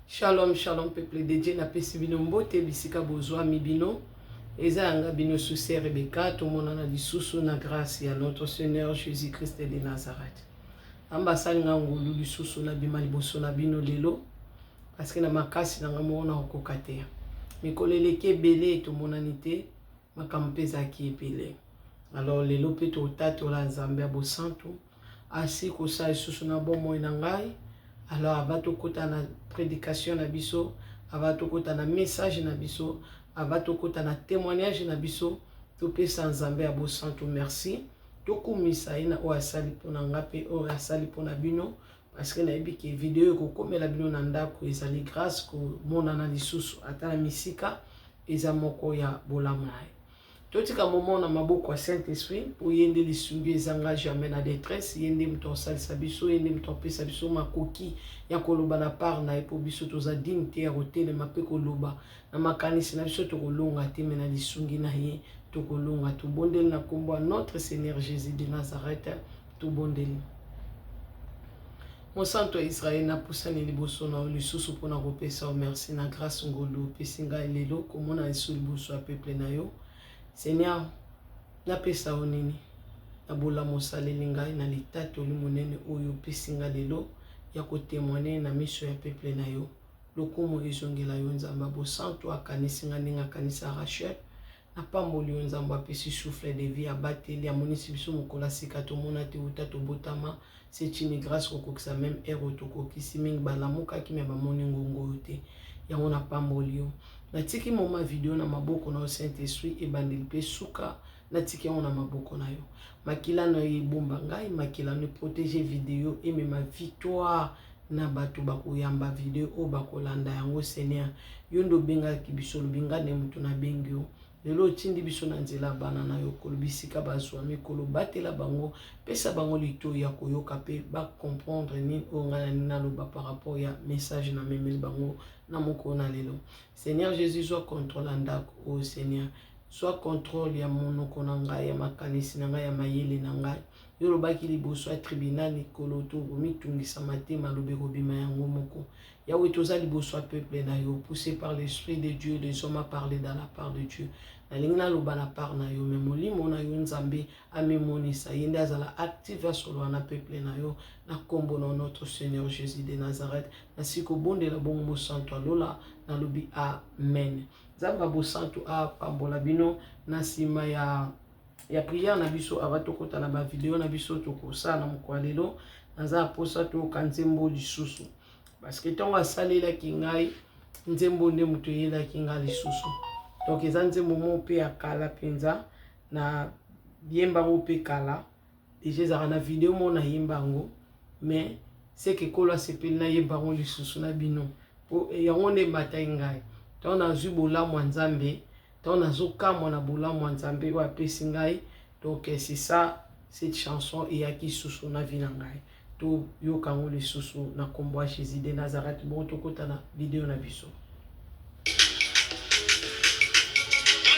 Shalom, shalom, peuple de Dieu. Na pesi bino mbote bisika bozwa mibino. Eza yanga bino sous Rebecca. Tout le monde a dit sous na grâce à notre Seigneur Jésus-Christ de Nazareth. Ambassade nga ngolu du sous na bima liboso na bino lelo. Parce que na makasi na ngamo na okokate. Mikoleleke belé to monanité makampeza ki epele. Alors lelo pe to tato la Nzambe abo santo. Asi ko sa sous na bon moy na ngai. Alors avato kota na prédication na biso, avato kota na message na biso, avato kota na témoignage na biso, to pe sans Nzambe abo santo merci. To kumisa ina o asali pona ngape o asali pona bino parce que na ebiki vidéo ko komela bino na ndako ezali grâce ko mona na lisusu atala misika eza moko ya bolamu na ye. Totika moment na maboko ya Saint-Esprit pour yende lisungi ezanga jamais na détresse yende mto salisa biso yende mto pesa biso makoki ya koloba na part na epo biso toza dignité ya hôtel mape koloba na makanisi na biso to kolonga te na lisungi na ye to kolonga to bondeli na kombo notre Seigneur Jésus de Nazareth to bondeli. Mon santo Israël na pusani liboso na lisusu pona kopesa merci na grâce ngolo pesinga lelo komona esu liboso ya peuple na yo. Seigneur, na pesa onini, na bola mosaleli ngai na litatu li monene oyo pesinga lelo ya ko témoigner na miso ya peuple na yo. Lokumu ezongela yo Nzamba bo santo akanisi nga ninga kanisa Rachel. Na pamboli yo Nzamba pesi souffle de vie abateli amonisi biso mokola sika to mona te utato botama. C'est une grâce kokokisa même ero to kokisi mingi balamuka ki me bamoni ngongo te. Yango na pamboli yo. Na tiki moma video na maboko na Saint-Esprit e bandeli pe suka na tiki yango na maboko na yo. Makila na yo bomba ngai makila no protéger video et même ma victoire na bato bakoyamba video o bakolanda yango Seigneur. Yo ndo benga ki biso lobinga ne mutu na bengi yo. Lelo tindi biso na nzela bana na yo kolobisika bazwa mikolo batela bango pesa bango lito ya koyoka pe ba comprendre ni onga na loba par rapport ya message na memeli bango na moko na lelo. Seigneur Jésus soit contrôle ndako o Seigneur soit contrôle ya monoko na ngai ya makanisi na ngai ya mayele na ngai yo lobaki liboso ya tribunal likolo to mitungisa matema lobeko bima yango moko yawe toza liboso ya peuple na yo poussé par l'esprit de Dieu les hommes à parler dans la part de Dieu na lingna loba na part na yo me molimo na yo Nzambe amemonisa yende azala active solo na peuple na yo na kombo na notre Seigneur Jésus de Nazareth na siko bonde la bongo mo santo alola na lobi amen. Zamba bo santo a pambola bino na sima ya prière na biso avato kota na ba vidéo na biso to kosa na mokwalelo naza posa to kanzembo lisusu parce que tonga salela kingai nzembo nde muto yela kinga lisusu donc eza nzembo mo pe akala penza na yemba mo pe kala déjà za na vidéo mo na yemba ngo mais c'est que kola sepeli na yemba ngo lisusu na bino po yango ne matai ngai donc na zubola mwa Nzambe donc nazokamwa na bola mwa Nzambe wa pesi ngai donc c'est ça cette chanson et yaki susu na vina ngai to yokango le susu na kombo ya Jésus de Nazareth bon to kota na vidéo na biso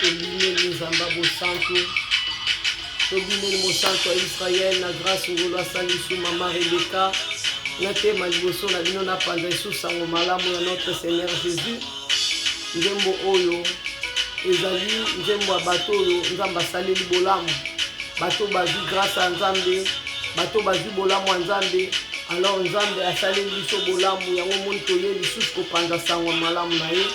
to bimeli Nzamba bo santo to bimeli mo santo Israël na grâce ngolo asali su mama Rebecca na tema liboso na bino na panza su sango malamu ya notre Seigneur Jésus nzembo oyo ezali nzembo ya bato oyo Nzamba saleli bolamu bato bazwi grâce à Nzambe bato bazwi bolamu ya Nzambe alors Nzambe asaleli biso bolamu yango moni toye lisusu kopanza sango malamu na ye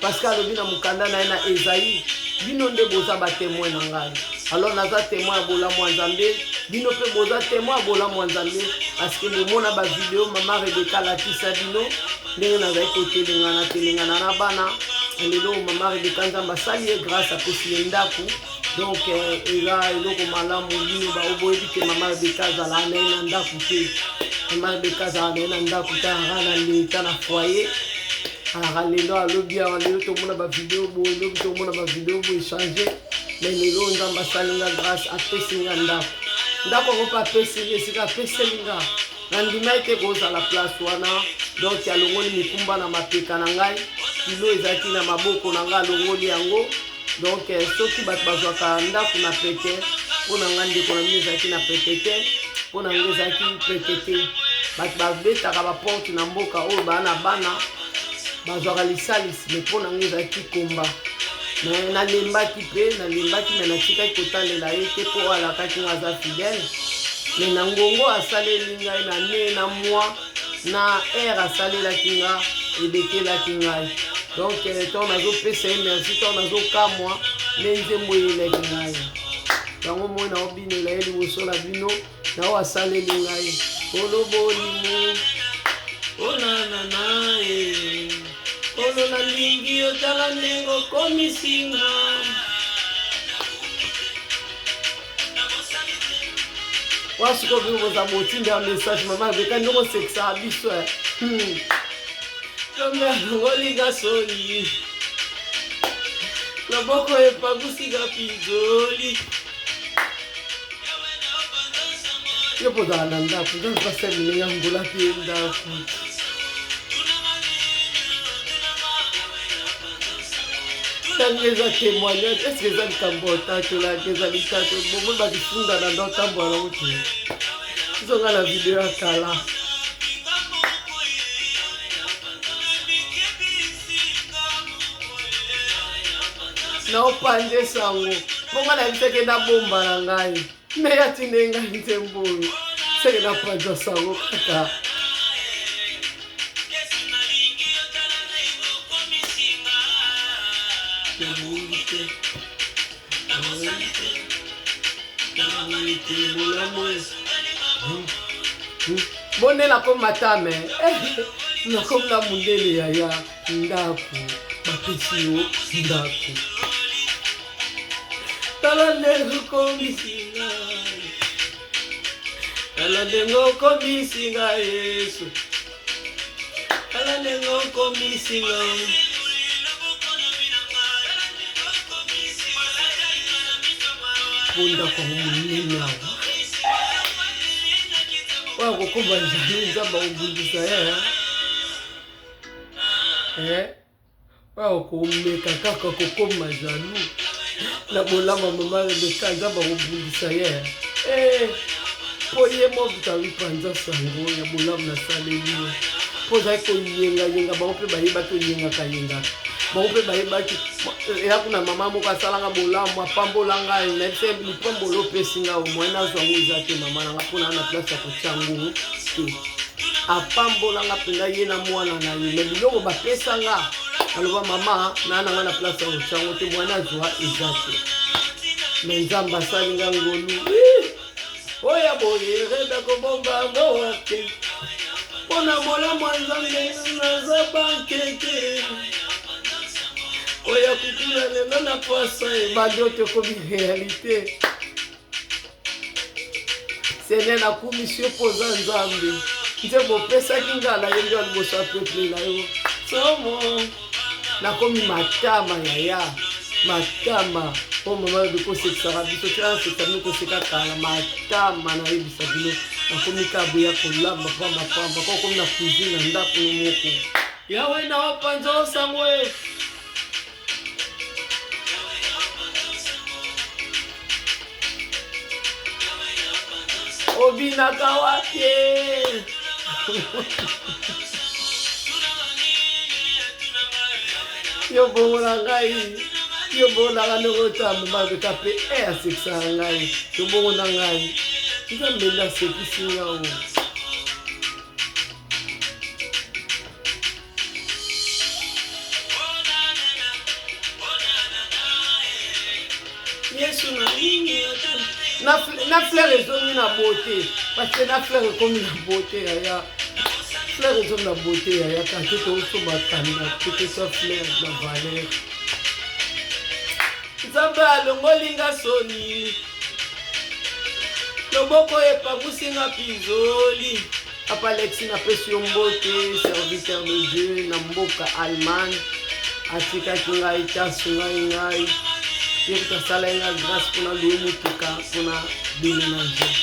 parce que alobi na mokanda na ye na Esaïe bino nde boza batémoin na ngai alors naza témoin ya bolamu ya Nzambe bino mpe boza témoin ya bolamu ya Nzambe parce que bomona bavideo mama Rebecca alakisa bino ndenge nazali kotelengana na bana lelo mama Rebecca Nzambe asali ye grâce apesi ye ndako donc eza eloko malamu bino baoboyebi ke mama Rebecca azala na ye na ndako te mama Rebecca azala na ye na ndako te ara na leta na foyer ara lelo alobi awa lelo tomona bavideo boye lobi tomona bavideo boye échange mais lelo Nzambe asali nga grâce apesi nga ndako yango mpe apesi esika apeseli nga na ndima ete kozala place wana donc alongoli mikumba na mapeka na ngai kilo ezalaki na maboko na ngai alongoli yango donc soki bato bazwaka ndako na pete mpo na ngai ndeko na mino ezalaki na pete te mpo na ngai ezalaki pete te bato babetaka baporte na mboka oyo baa na bana bazwaka lisalisi me mpo nango ezalaki komba me nalembaki me natikaki kotalela ye te mpo alakaki nga aza fidèle me na ngongo asaleli ngai na ne na mwa na aire asalelaki nga ebekelaki ngai donc ntango nazopesa ye merci ntango nazokamwa nde nzembo eyelaki ngai yango moi naobinela ye liboso na bino nao asaleli ngai olobolimu onanana ye olo nalingi otala ndenge okomisinga wasiko bino boza botinda ya message mama aveka ndenge osekisaka biso tombe alongolinga soni loboko epangusika pizoli yo pozala na ndako nzambe pasali ya ngola mpe ndako tangi eza témoignage eske eza likambo otatolaki eza litato bomo bakifunda na ndo otambola nango te izonga na video ya kala naopande sango mponga na biteke nabomba na ngai me yatinde ngai nzembo oyo seke napanza sango kaka bonde nakoma me nakomna mundele yaya ndako bapesi yo ndako tala ndenge okomisinga tala ndenge okomisinga yesu tala ndenge okomisinga punda kwa munene awa wakokomba njani nzamba obundisa ye wakomeka kaka kokoma jalu na bolama mama Rebeka nzamba obundisa ye po ye mobuta wipanza sango ya bolamu nasaleli yo po ozali koyengayenga bango mpe bayebaki oyengaka bango mpe bayebaki eya kuna mama moko asalanga bolamu apambola ngai nayebisa lipombolo opesinga omoi nazwa ngo eza te mama nanga mpona na place ya kotya ngo te apambola nga mpenza ye na mwana na ye me biloko bapesa nga aloba mama naa nanga na place ya kotya ngo te moi nazwa eza te me nzambe asali nga ngolu oya boye reda kobomba ngowa te mpona bolamu ya nzambe naza bankeke oya kukula lelo na posa ebandi oyo tokomi réalité sene nakumisi yo mpoza nzambe nze bopesaki nga na ye nde ya liboso ya peuple na yo somo nakomi matama yaya matama po mama oyo kosekisaka biso tika nasekisa bino koseka kala matama nayebisa bino nakomi kaboya kolamba pambapamba ko komi na cuisine na ndako no moko yawe naopanza osango e obinaka wapi yo bongola ngai yo bongola ndenge otamba mabeka mpe asekisaka ngai tobongola ngai nzambe nde asekisi ngao yesu nalingi na fleur ezomi na beauté parce que na fleur ekomi na beauté yaya fleur ezomi na beauté yaya kake toosombatana tokesa fleur na valeur nzambe alongolinga soni loboko epangusinga pizoli papa Alexi napesi yo mbote serviteur de Dieu na mboka Allemagne atikaki ngai tasungai ngai ye kutasala nga grâce mpona loyo motuka mpona déménager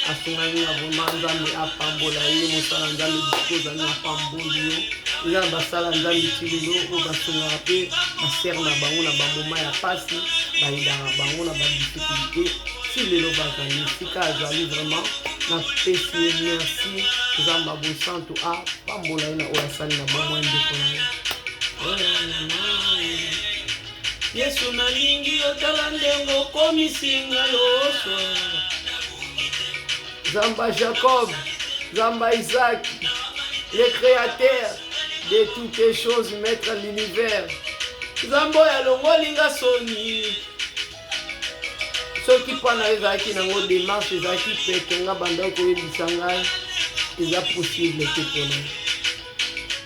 asungai nga vraimen nzambe apambola ye mosala nzambe bisiko ozali apamboli yo eza na basala nzambe tilelo oyo basungaka mpe basere na bango na bamoma ya pasi bayidaka bango na badifficulté si lelo bazali esika azali vraiment napesi ye merci nzambe abosantu apambola ye na oyo asali na bomoi ndeko na ye Yesu nalingi otala ndengo komisinga yoso. Zamba Jacob, Zamba Isaac, le créateur de toutes les choses, maître l'univers. Zambo ya longolinga soni. Ce qui prend ezaki nango démarche ezaki pekenga banda ko yebisanga eza possible que pour nous.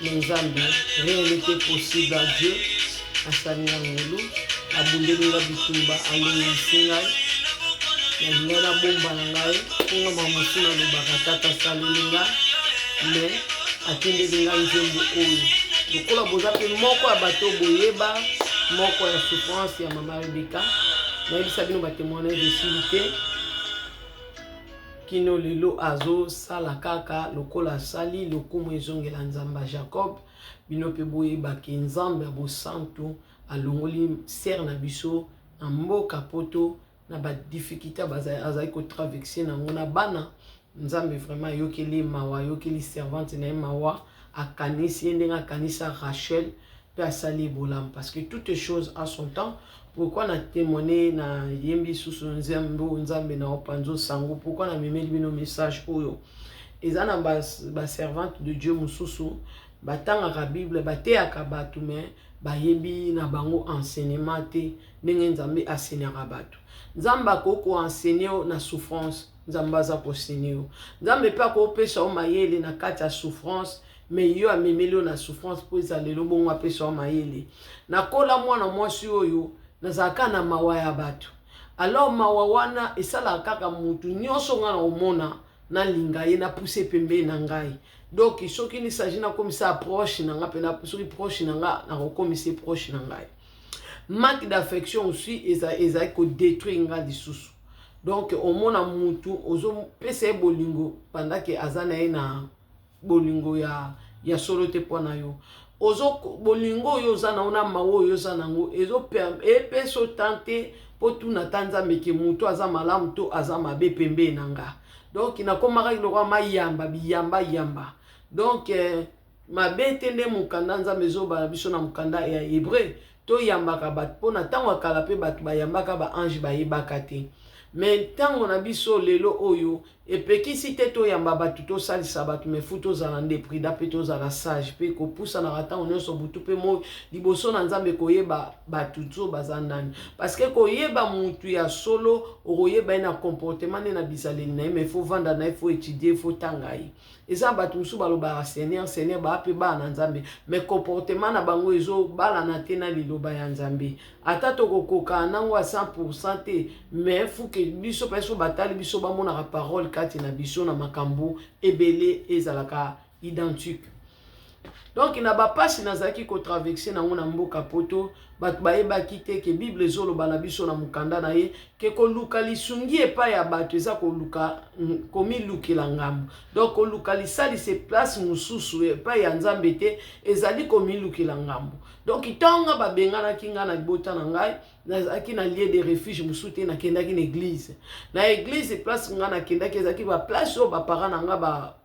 Mais Zambi, rien n'était possible à Dieu. Asani ngulu, abundelinga bitumba alinga na na bomba ngai, kunga mamusuna lubaka tata salinga, mais atendelinga nzembo oyo. Lokola boza pe moko ya bato boyeba, moko ya souffrance ya mama Rebecca. Na yebisa bino ba témoignage de silité kino lelo azo sala kaka lokola sali lokumu ezongela nzamba Jacob bino pe boyeba ke nzambe abo santo alongoli ser na biso na mboka poto na ba difficulté azali ko traverser na ngona bana nzambe vraiment yokeli mawa yokeli servante na mawa akanisi ndenga kanisa Rachel pe asali bolam parce que toutes choses à son temps. Pourquoi na témoigné na yembi susu nzambo nzambe na opanzo sango pourquoi na memeli bino message oyo ezana ba servante de Dieu mususu batanga ka Bible bateaka batu mais bayebi na bango enseignement te ndenge nzambe asenyaka batu nzamba koko enseigner na souffrance nzamba za ko enseigner nzambe pa ko pesa o mayele na kati ya souffrance mais yo amemeli na souffrance po ezalelo bongo apesa o mayele na kola mwana mwasi oyo nazaka na mawa ya batu alors mawa wana esala kaka mutu nyonso nga na omona na linga ye na pousser pembe na ngai donc soki ni s'agit na comme ça proche na nga pe na soki proche na nga na rekomisi proche na ngai manque d'affection aussi eza ko détruire nga lisusu donc omona mutu ozo pesa bolingo pendant que azana ye na bolingo ya solo te pona yo ozo bolingo yo za na ona mawo yo za nango ezo epeso tante po tuna tanza meke mutu aza malamu to aza mabe pembe nanga donc na komaka iloko mayamba biyamba donc mabe tende mukanda nzambe zo ba biso na mukanda ya hébreu to yambaka bat po na tango akala pe bat bayambaka ba ange bayebaka te mais tango na biso lelo oyo epekisi te to yamba batu to salisa batu me futo za nde prida pe to za la sage pe ko pusa na rata on so butu pe mo liboso na nzambe koyeba batu to bazandani parce que koyeba mutu ya solo okoyeba na comportement na bizaleli na mais faut vanda na faut étudier faut tangai eza batu musu baloba seigneur ba pe ba na nzambe mais comportement na bango ezo bala na tena liloba ya nzambe ata to kokoka nango 100% te mais faut que biso peso batali biso ba mona parole kati na biso na makambo ebele ezalaka identique donc na ba passe nazaki ko traverser na ngona mboka poto batu bayeba kite ke bible zolo bana biso na mukanda na ye ke ko luka lisungi epa ya batu eza ko luka komi lukila ngambo donc ko luka lisali se place mususu epa ya nzambe te ezali komi lukila ngambo donc itonga babengana kinga na libota na ngai nazaki na lieu de refuge musute na kendaki na église place nga na kendaki ezaki ba place o ba parents na nga ba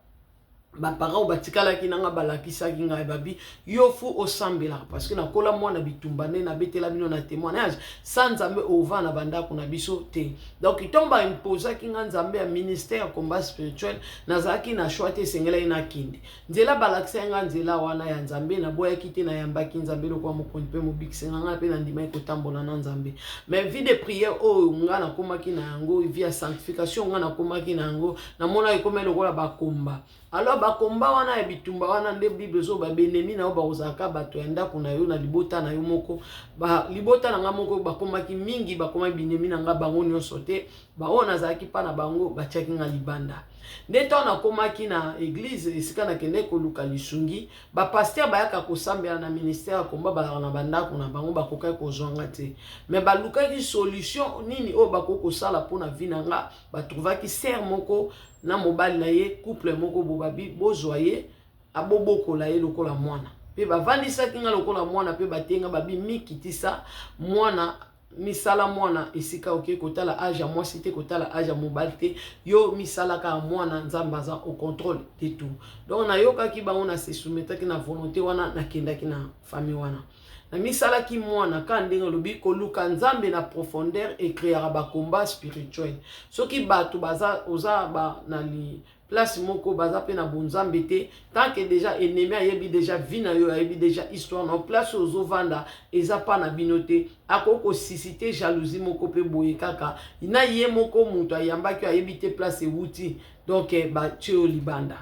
parents batikala kinanga balakisa kinga babi yo fu osambela parce que na kola mwana bitumba ne na betela bino na témoignage sans nzambe ova na banda kuna biso te donc itomba imposa kinga nzambe ya ministère ya combat spirituel nazaki na choix te sengela ina kindi nzela balakisa nga nzela wana ya nzambe na boya kite na yambaki nzambe lokwa mokonzi pe mobikisa nga pe na ndima ikotambola na nzambe mais vie de prière o nga na komaki na yango vie ya sanctification nga na komaki na yango na mona ikomelo kola bakomba alors bakomba wana ya bitumba wana nde bible zo babenemi na ba ozaka bato ya ndako na yo na libota na yo moko ba libota na nga moko bakomaki mingi bakoma binemi na nga bango nyonso te baona zaki pa na bango batiaki nga libanda nde to na komaki na église esika na kende ko luka lisungi ba pasteur bayaka ko sambela na ministère komba ba na bandako na bango bakoka ko zonga te mais ba luka ki solution nini o bakoko sala pona vina nga ba trouvaki ser moko na mobali na ye couple moko bobabi bozoye abobokola ye lokola mwana pe bavandisa kinga lokola mwana pe batenga babi mikitisa mwana misala mwana esika oke kotala âge ya mwasi te kotala âge ya mobali te yo misalaka mwana nzambe aza au contrôle de tout. Donc nayokaki bango na se soumetaki na volonté wana nakendaki na famille wana na misalaki mwana ka ndenge lobi koluka nzambe na profondeur ekreaka bakomba spirituel soki bato baza oza ba na li place moko baza pe na bonzambe te tant que déjà ennemi ayebi déjà vie na yo ayebi déjà histoire na place ozovanda eza pa na bino te akoko susciter jalousie moko pe boye kaka na ye moko muto ayambaki ayebi te place ewuti donc ba tio libanda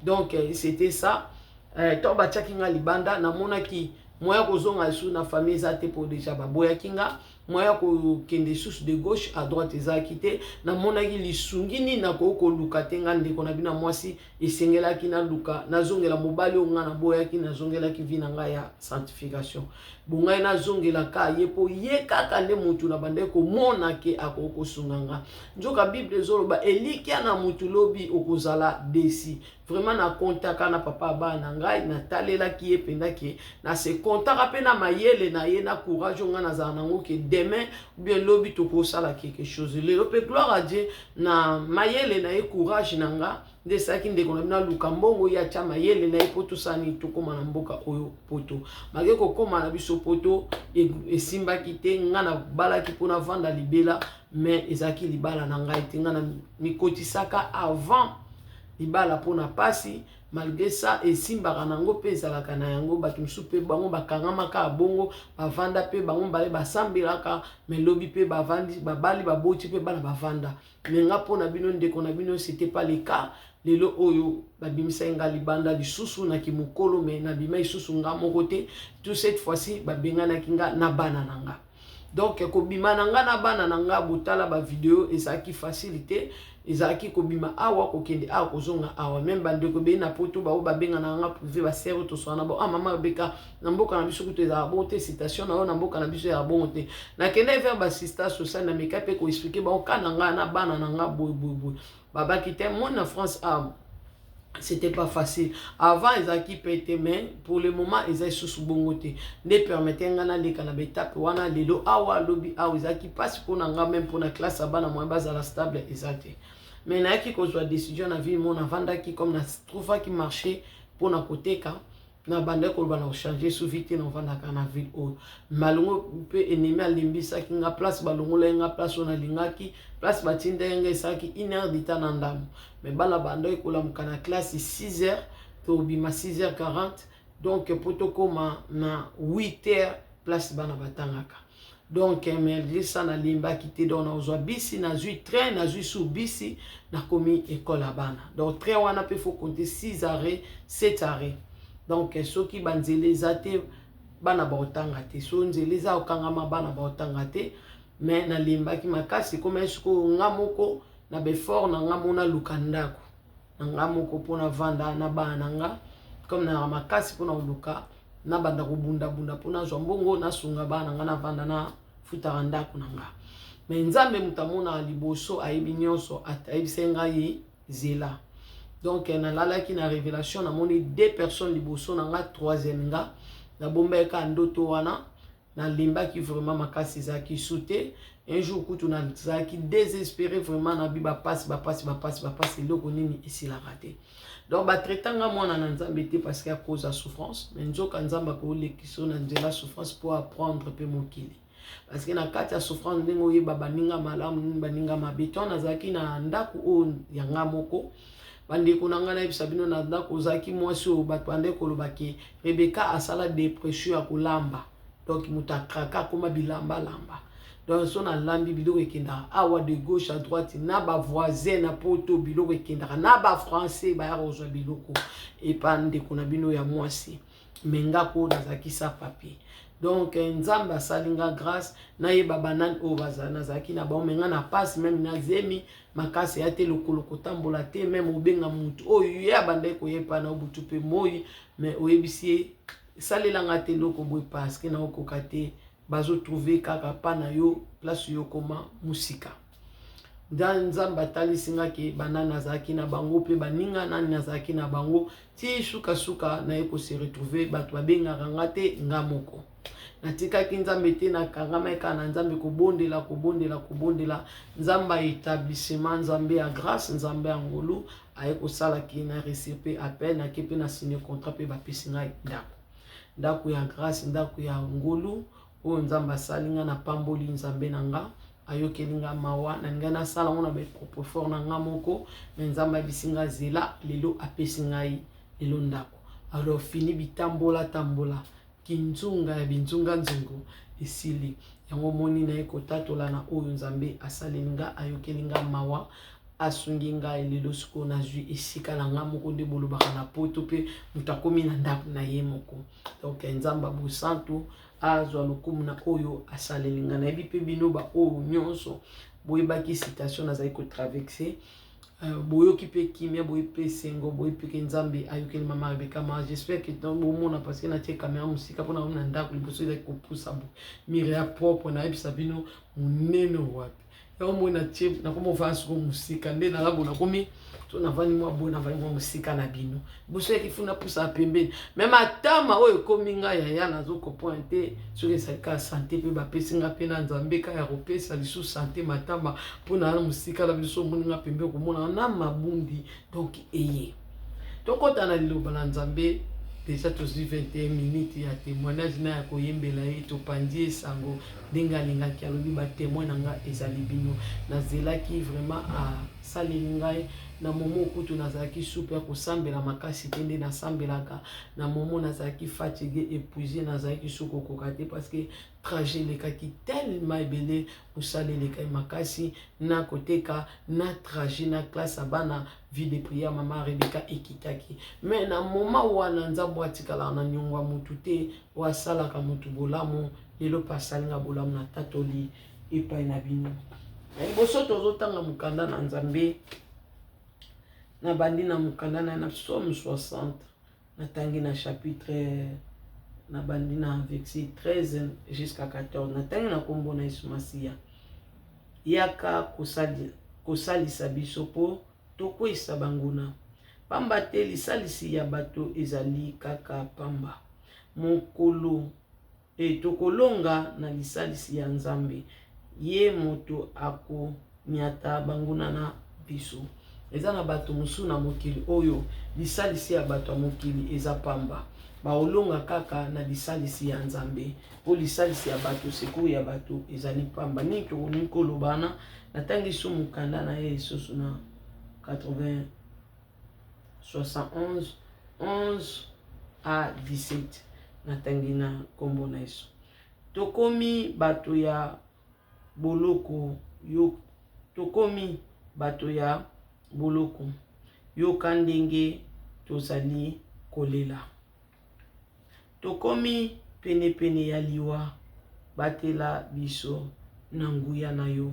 donc c'était ça to ba tchakinga libanda na monaki moya kozonga isu na famille za te po déjà ba boya kinga moya ko kende sous de gauche à droite eza quitté na monaki lisungini na ko luka tenga ndeko na bina mwasi esengela ki na luka na zongela mobali onga na boya ki na zongela ki vina nga ya sanctification bunga na zongela ka yepo ye kaka nde mutu na bande ko mona ke akoko sunganga njoka bible zoloba elikia na mutu lobi okozala desi vraiment na kontaka na papa ba na ngai na talela ki ependaki na se kontaka pe na mayele na ye na courage nga na za nango ke demain bien lobi to sala quelque chose le pe gloire à Dieu na mayele na ye courage nanga de saki ndeko na bina lukambongo ya cha mayele na ye poto sani to koma na mboka oyo poto mage ko koma na biso poto esimba kite nga na balaki pona vanda libela mais ezaki libala na ngai te nga na mikotisaka avant libala pona pasi malgré ça esimbaka nango pe ezalaka na yango bato mosusu pe bango bakangamaka bongo bavanda pe bango bale basambelaka mais lobi pe bavandi babali baboti pe bana bavanda mais nga pona bino ndeko na bino c'était pas le cas lelo oyo babimisa nga libanda lisusu na kimukolo mais na bima isusu nga moko te tout cette fois-ci babengana kinga na bana nanga donc kobima nanga na bana nanga botala ba vidéo ezaki facilité ezaki kobima awa kokende awa kozonga awa même bandeko be na poto ba babenga nanga privé ba sero to sona ba mama beka na mboka na biso kuto za bonté citation na mboka na biso ya bonté na kende vers ba sister social na meka pe ko expliquer ba kananga na bana nanga boy baba qui était mon en France c'était pas facile avant ils aki pété mais pour le moment ils sont sous bongoté ne permettait ngana le kana betape wana lelo awa lobi awa ils aki passe pour nanga même pour la classe abana moi base la stable exacté mais na ki ko soit décision na vie mon avanda qui comme na trouva qui marché pour na côté ka na bande ko bana changer sous vite na vanda kana ville o malongo pe ennemi alimbisa ki nga place balongo la nga place on alingaki place batinde nga saki 1 heure d'ita na ndam mais bala bando ko la mkana classe 6h to bima 6h40 donc potokoma na 8h place bana batangaka donc mais ça na limba kité donc na ozwa bisi na zui train na zui sous bisi na komi école bana donc train wana pe faut compter 6 arrêts 7 arrêts donc soki banzele zate bana baotanga te so nzele za okangama bana baotanga te mais na limbaki makasi comme esko ngamoko na befort na ngamona lukandako na ngamoko pona vanda na bana nga comme na makasi pona luka na banda kubunda bunda pona zombongo na sunga bana nga na vanda na futa ndako nanga mais nzambe mutamona liboso ayebi nyonso atayibisenga yi zela. Donc na lalaki na révélation na moni 2 personnes liboso na nga troisième nga na bombeka ndoto wana na limba qui vraiment makasi zaki souté un jour kutu na zaki désespéré vraiment na biba passe loko nini ici la raté donc ba traitanga mona na nzambe te parce qu'à cause de souffrance mais nzoka nzamba ko lekiso na nzela souffrance pour apprendre pe mokili parce que na kati ya souffrance ndingo yeba baninga malamu baninga mabeton na zaki na ndaku o yanga moko bande konanga na bisabino na ndako zaki mwasi o batwande kolobaki Rebecca asala dépression ya kolamba donc mutakraka koma bilamba lamba donc son na lambi biloko ekenda awa de gauche à droite na ba voisin na poto biloko ekenda na ba français ba rozwa biloko et pande kona bino ya mwasi menga ko na zaki sa papier donc nzamba salinga grâce na yeba banane o bazana zaki na ba menga na passe même na zemi makasi ya te lokolo kotambola te même obenga mutu oyo ya bande ko yepa na obutu pe moyi mais oyebisi salelanga te loko boy parce que na okokate bazo trouver kaka pa na yo place yo koma musika dans nzamba tali singa ke banana zaki na bango pe baninga nani zaki na bango ti suka na eko se retrouver bato babenga ngate ngamoko natikaki nzambe te nakangama eka na nzambe kobondela nzambe ya établissement, nzambe ya grâce, nzambe ya ngolu aye kosalaki na recipe appel nake mpe na signé contrat mpe bapesi ngai ndako ya grâce, ndako ya ngolu oyo nzambe asali nga na pamboli nzambe na nga ayokeli nga mawa na ngai nasala ngo na bapropos fort na nga moko me nzambe ayebisi nga zela lelo apesi ngai lelo ndako. Alors fini bitambola kinzunga ya binzunga nzungu esili yango moni na ye kotatola na oyo nzambe asaleli nga ayokeli nga mawa asungi ngai lelo sikoyo nazwi esika na nga moko nde bolobaka na poto mpe moto akomi na ndako na ye moko. Donc nzambe abosantu azwa lokumu na oyo asaleli nga. Nayebi mpe bino baoyo nyonso boyebaki citation nazali kotraverse boyoki mpe kimia boyebi mpe sengo boyebi mpe nzambe ayokeli mama Rebeka ma j'espère que bomona parce que natie caméra mosika mpona na ndako liboso ezali kopusa bo mire ya propre nayebisa bino monene wapi yango moi natie nakoma ovanda siko mosika nde nalabo nakomi to navandi mwa boye navandi mwa mosika na bino liboso yaki funa pusa pembeni meme atama oyo ekomi ngai yaya nazokopoint te soki esalika ya sante mpe bapesi nga mpe na nzambe ka ya kopesa lisusu sante matama mpona na mosika na biso omoni nga pembeni komona na mabundi. Donc eye tokota na liloba na nzambe déjà tozwi 21 minutes ya témoignage na ya koyembela ye topandi esango ndenge alingaki alobi batémoin na nga ezali bino nazelaki vraiment asaleli ngai na momo okutu nazalaki supe ya kosambela makasi te nde nasambelaka na momo nazalaki fatigué épuisé nazalaki suku kokoka te parce que trajet elekaki tellement ebele mosala elekaki makasi na koteka na trajet na classe ya bana vie de prière mama Rebeka ekitaki mais na moma wana nzambo atikalaka na niongo ya motu te oyo asalaka motu bolamu lelo mpe asalinga bolamu na tatoli epai na bino. Liboso tozotanga mokanda na nzambe na bandi na mokanda na Psaume 60 natangi na chapitre na bandi na verset 13 jusqu'à 14 natangi na kombo na Yesu Masiya yaka kosalisa biso po tokwesa banguna pamba te lisalisi ya bato ezali kaka pamba mokolo tokolonga na lisalisi ya nzambe ye moto akonyata banguna na biso. Eza na bato mosusu na mokili oyo lisalisi ya bato ya mokili eza pamba baolonga kaka na lisalisi ya nzambe po lisalisi ya bato sekuru ya bato ezali pamba nini tokoni kolobana natangi so mokanda na ye lisusu na 71 11 à 17 natangi na kombo na Yesu. Tokomi bato ya boloko yo tokomi bato ya boloko yoka ndenge tozali kolela tokomi penepene ya liwa batela biso na nguya na yo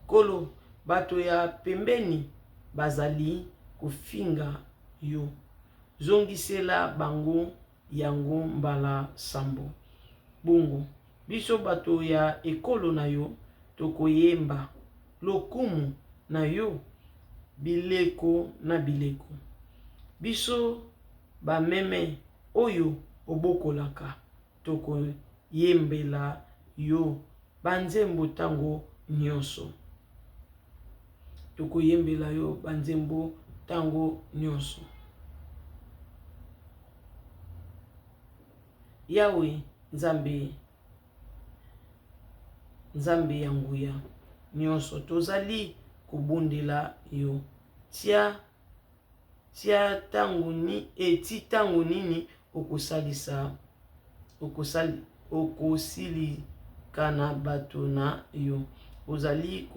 kolo bato ya pembeni bazali kofinga yo zongisela bango yango mbala sambo bongo biso bato ya ekolo na yo tokoyemba lokumu na yo bileko na bileko biso bameme oyo obokolaka tokoyembela yo banzembo tango nyonso tokoyembela yo banzembo tango nyonso. Yawe nzambe ya nguya nyonso tozali kobondela yo tia tango nini okosilika na bato na yo ozali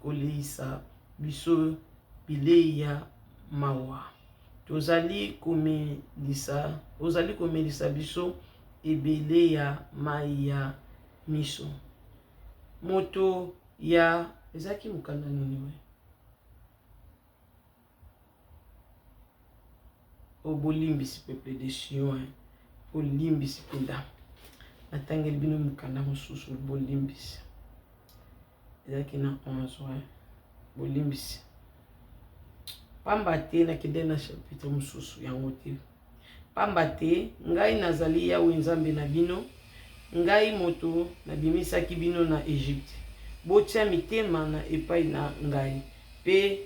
koleisa biso bilei ya mawa ozali komelisa biso ebele ya mai ya miso moto ya ezaki mokanda nini we obolimbisi peuple de Sion bolimbisi penda natangeli bino mokanda mosusu bolimbisi ezaki na 11 bolimbisi pamba te nakende na chapitre mosusu yango te pamba te ngai nazali Yawe nzambe na bino ngai moto nabimisaki bino na Egypte. Botia mitema na epai na ngai pe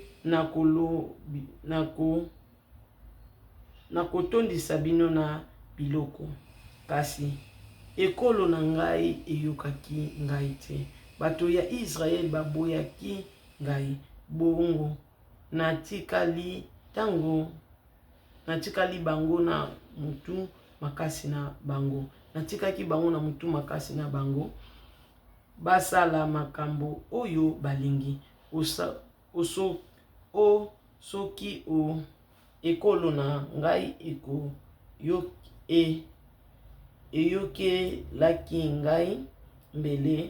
nakotondisa bino na biloko. Kasi ekolo na ngai eyokaki ngai te. Bato ya Israel baboyaki ngai. Bongo natikali bango na mutu makasi na bango. Natikaki bango na mutu makasi na bango. Basala makambo oyo balingi. Soki ekolo na ngai eyokelaki ngai mbele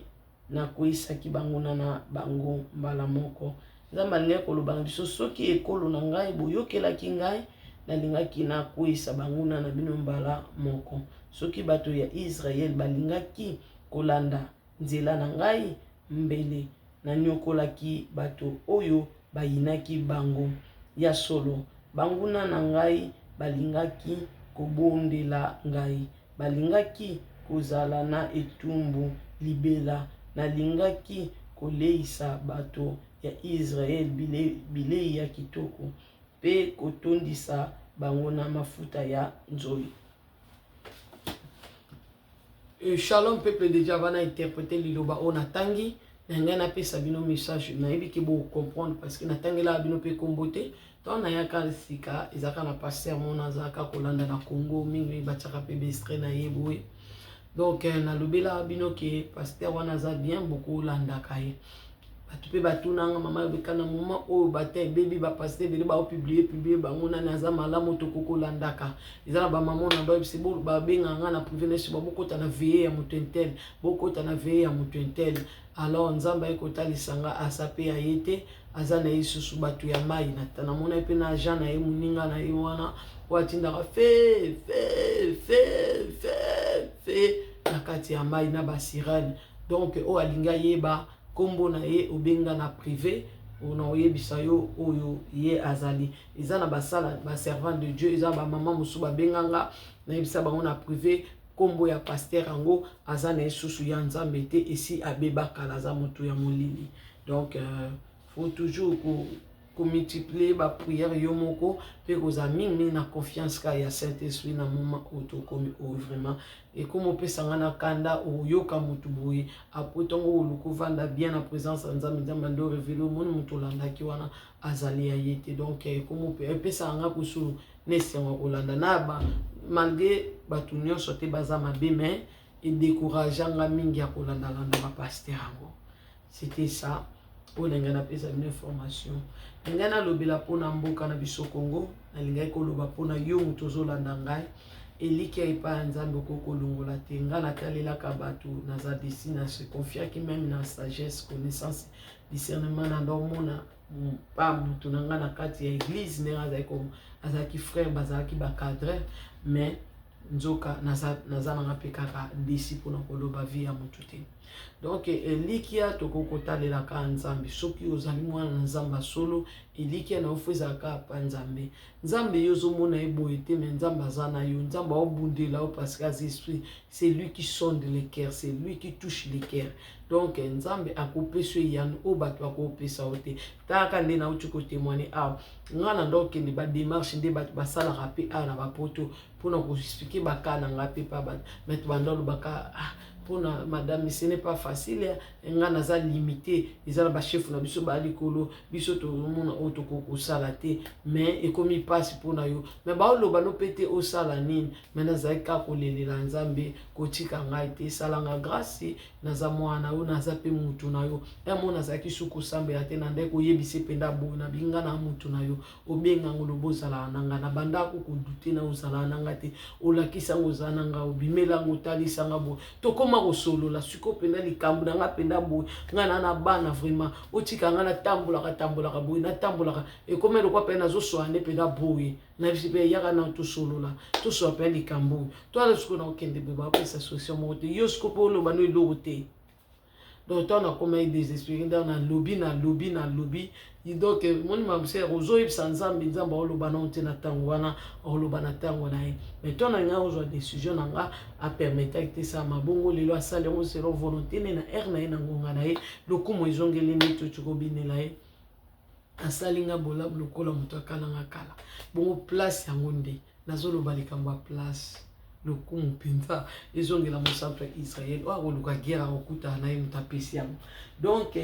nakoyisaki bango na bango mbala moko. Nzambe alingi koloba na biso soki ekolo na ngai boyokelaki ngai nalingaki nakoyisa bango na bino mbala moko. Soki bato ya Israel balingaki kolanda nzela na ngai mbele nanyokolaki bato oyo bayinaki bango ya solo. Banguna na ngai balingaki kobondela ngai. Balingaki kozala na etumbu libela. Nalingaki koleisa bato ya Israel bilei ya kitoko pe kotondisa bango na mafuta ya nzoyi. Shalom peuple de Dieu, va interpréter liloba on atangi na ngana pesa bino message na yebi ki bo comprendre parce que natangi la bino pe kombote to na yaka sika ezaka na pasteur mona zaka kolanda na Congo mingi bataka pe bestre na yeboe. Donc na lobela bino ke pasteur wana za bien beaucoup landa kaye. Batu pe batuna nga mama beka na moment o bate baby ba pasteur bele ba publier bango na naza malamu to koko landaka. Ezala ba maman na ba c'est bon ba benga nga na privé ne siba boko ta na veiller ya mutentel boko ta na veiller ya mutentel. Alors nzamba ekotalisanga asape ya yete azana isusu batu ya mai na tana mona pe na jana ye muninga na ye wana watindaka fe na kati ya mai na basirani. Donc o alinga yeba kombo na ye obenga na privé ona oyebisa yo oyo ye azali. Eza na basala ba servant de Dieu, eza ba mama musu ba benganga na yebisa bango na privé kombo ya pasteur ango azana isusu ya nzambe te esi abeba kala za moto ya molili. Donc faut toujours multiplier ba prière yo moko pe koza mingi na confiance ka ya Saint-Esprit na moment auto comme vraiment et comme on peut sangana kanda o yoka mutu boye apotongo oluko vanda bien na présence nzambe nzambe ndo révéler mon mutu landa ki wana azali ya yete. Donc comme on peut sanga kusu nesenga kolanda na ba malgré batu nyonso te baza mabe mais et décourageanga mingi ya kolanda landa ba pasteur ango. C'était ça. Pour les gens qui ont une information. Les gens qui ont une mboka na biso Congo, les gens qui ont une yo mutozo landangai, et li qui a pas nzambe koko longola te ngana talela kabatu na za desina se confia qui même na sagesse, connaissance, discernement na domona pa mutu nanga na kati ya église ne azaki frère bazaki ba cadre mais nzoka naza na pekaka desi pona koloba vie ya mutu te. Donc elikia tokokota lela ka nzambe soki ozali mwana nzamba solo elikia na ofeza ka pa nzambe nzambe yozo mona eboye te mais nzambe azana yo nzambe obundela o parce que esprit c'est lui qui sonde les cœurs, c'est lui qui touche les cœurs. Donc nzambe akopesa yan o bato akopesa ote taka nde na uti ko témoigner a ngana donc ne ba démarche nde bato basala rapé a na ba poto pour nous expliquer baka na ngape pa ba mettre bandolo baka pour madame ce n'est pas facile nga naza limité ezala ba chef na biso ba likolo biso to mona otoko ko sala te mais e komi passe pour na yo mais ba lo ba no pété au sala nini mais naza ka ko lelela nzambe ko tika ngai te sala nga grâce naza mwana o naza pe mutu na yo e mona za ki suku sambe ya te na ndeko yebise penda bo na binga na mutu na yo obenga ngolo bozala nanga na banda ko douter na ozala nanga te olakisa ngozana nga obimela ngotalisa nga bo to koma ko solo la suko penda likambu nga penda bo ngana na bana vraiment otika ngana tambola ka bo na tambola e komelo kwa pena zo soane penda boye na bipe yaka na to solo la to so penda likambu to ala suko na okende be ba pesa solution mo te yo suko polo bano ilote donc on a comme désespéré dans un lobby donc mon mamse ozo yebisa nzambe nzambe oloba na te na tango wana oloba na tango na ye mais ton nga ozwa décision na nga a permettre que ça mabongo lelo asale on selo volonté na air na ye na ngonga na ye lokumo ezongeli neto tukobinela ye asali nga bola lokola moto akala nga kala bongo place yango nde nazoloba likambo ya place lokumu mpenza ezongela mosantu ya Israël oyo akoluka guerre akokutana na ye moto apesi yango donc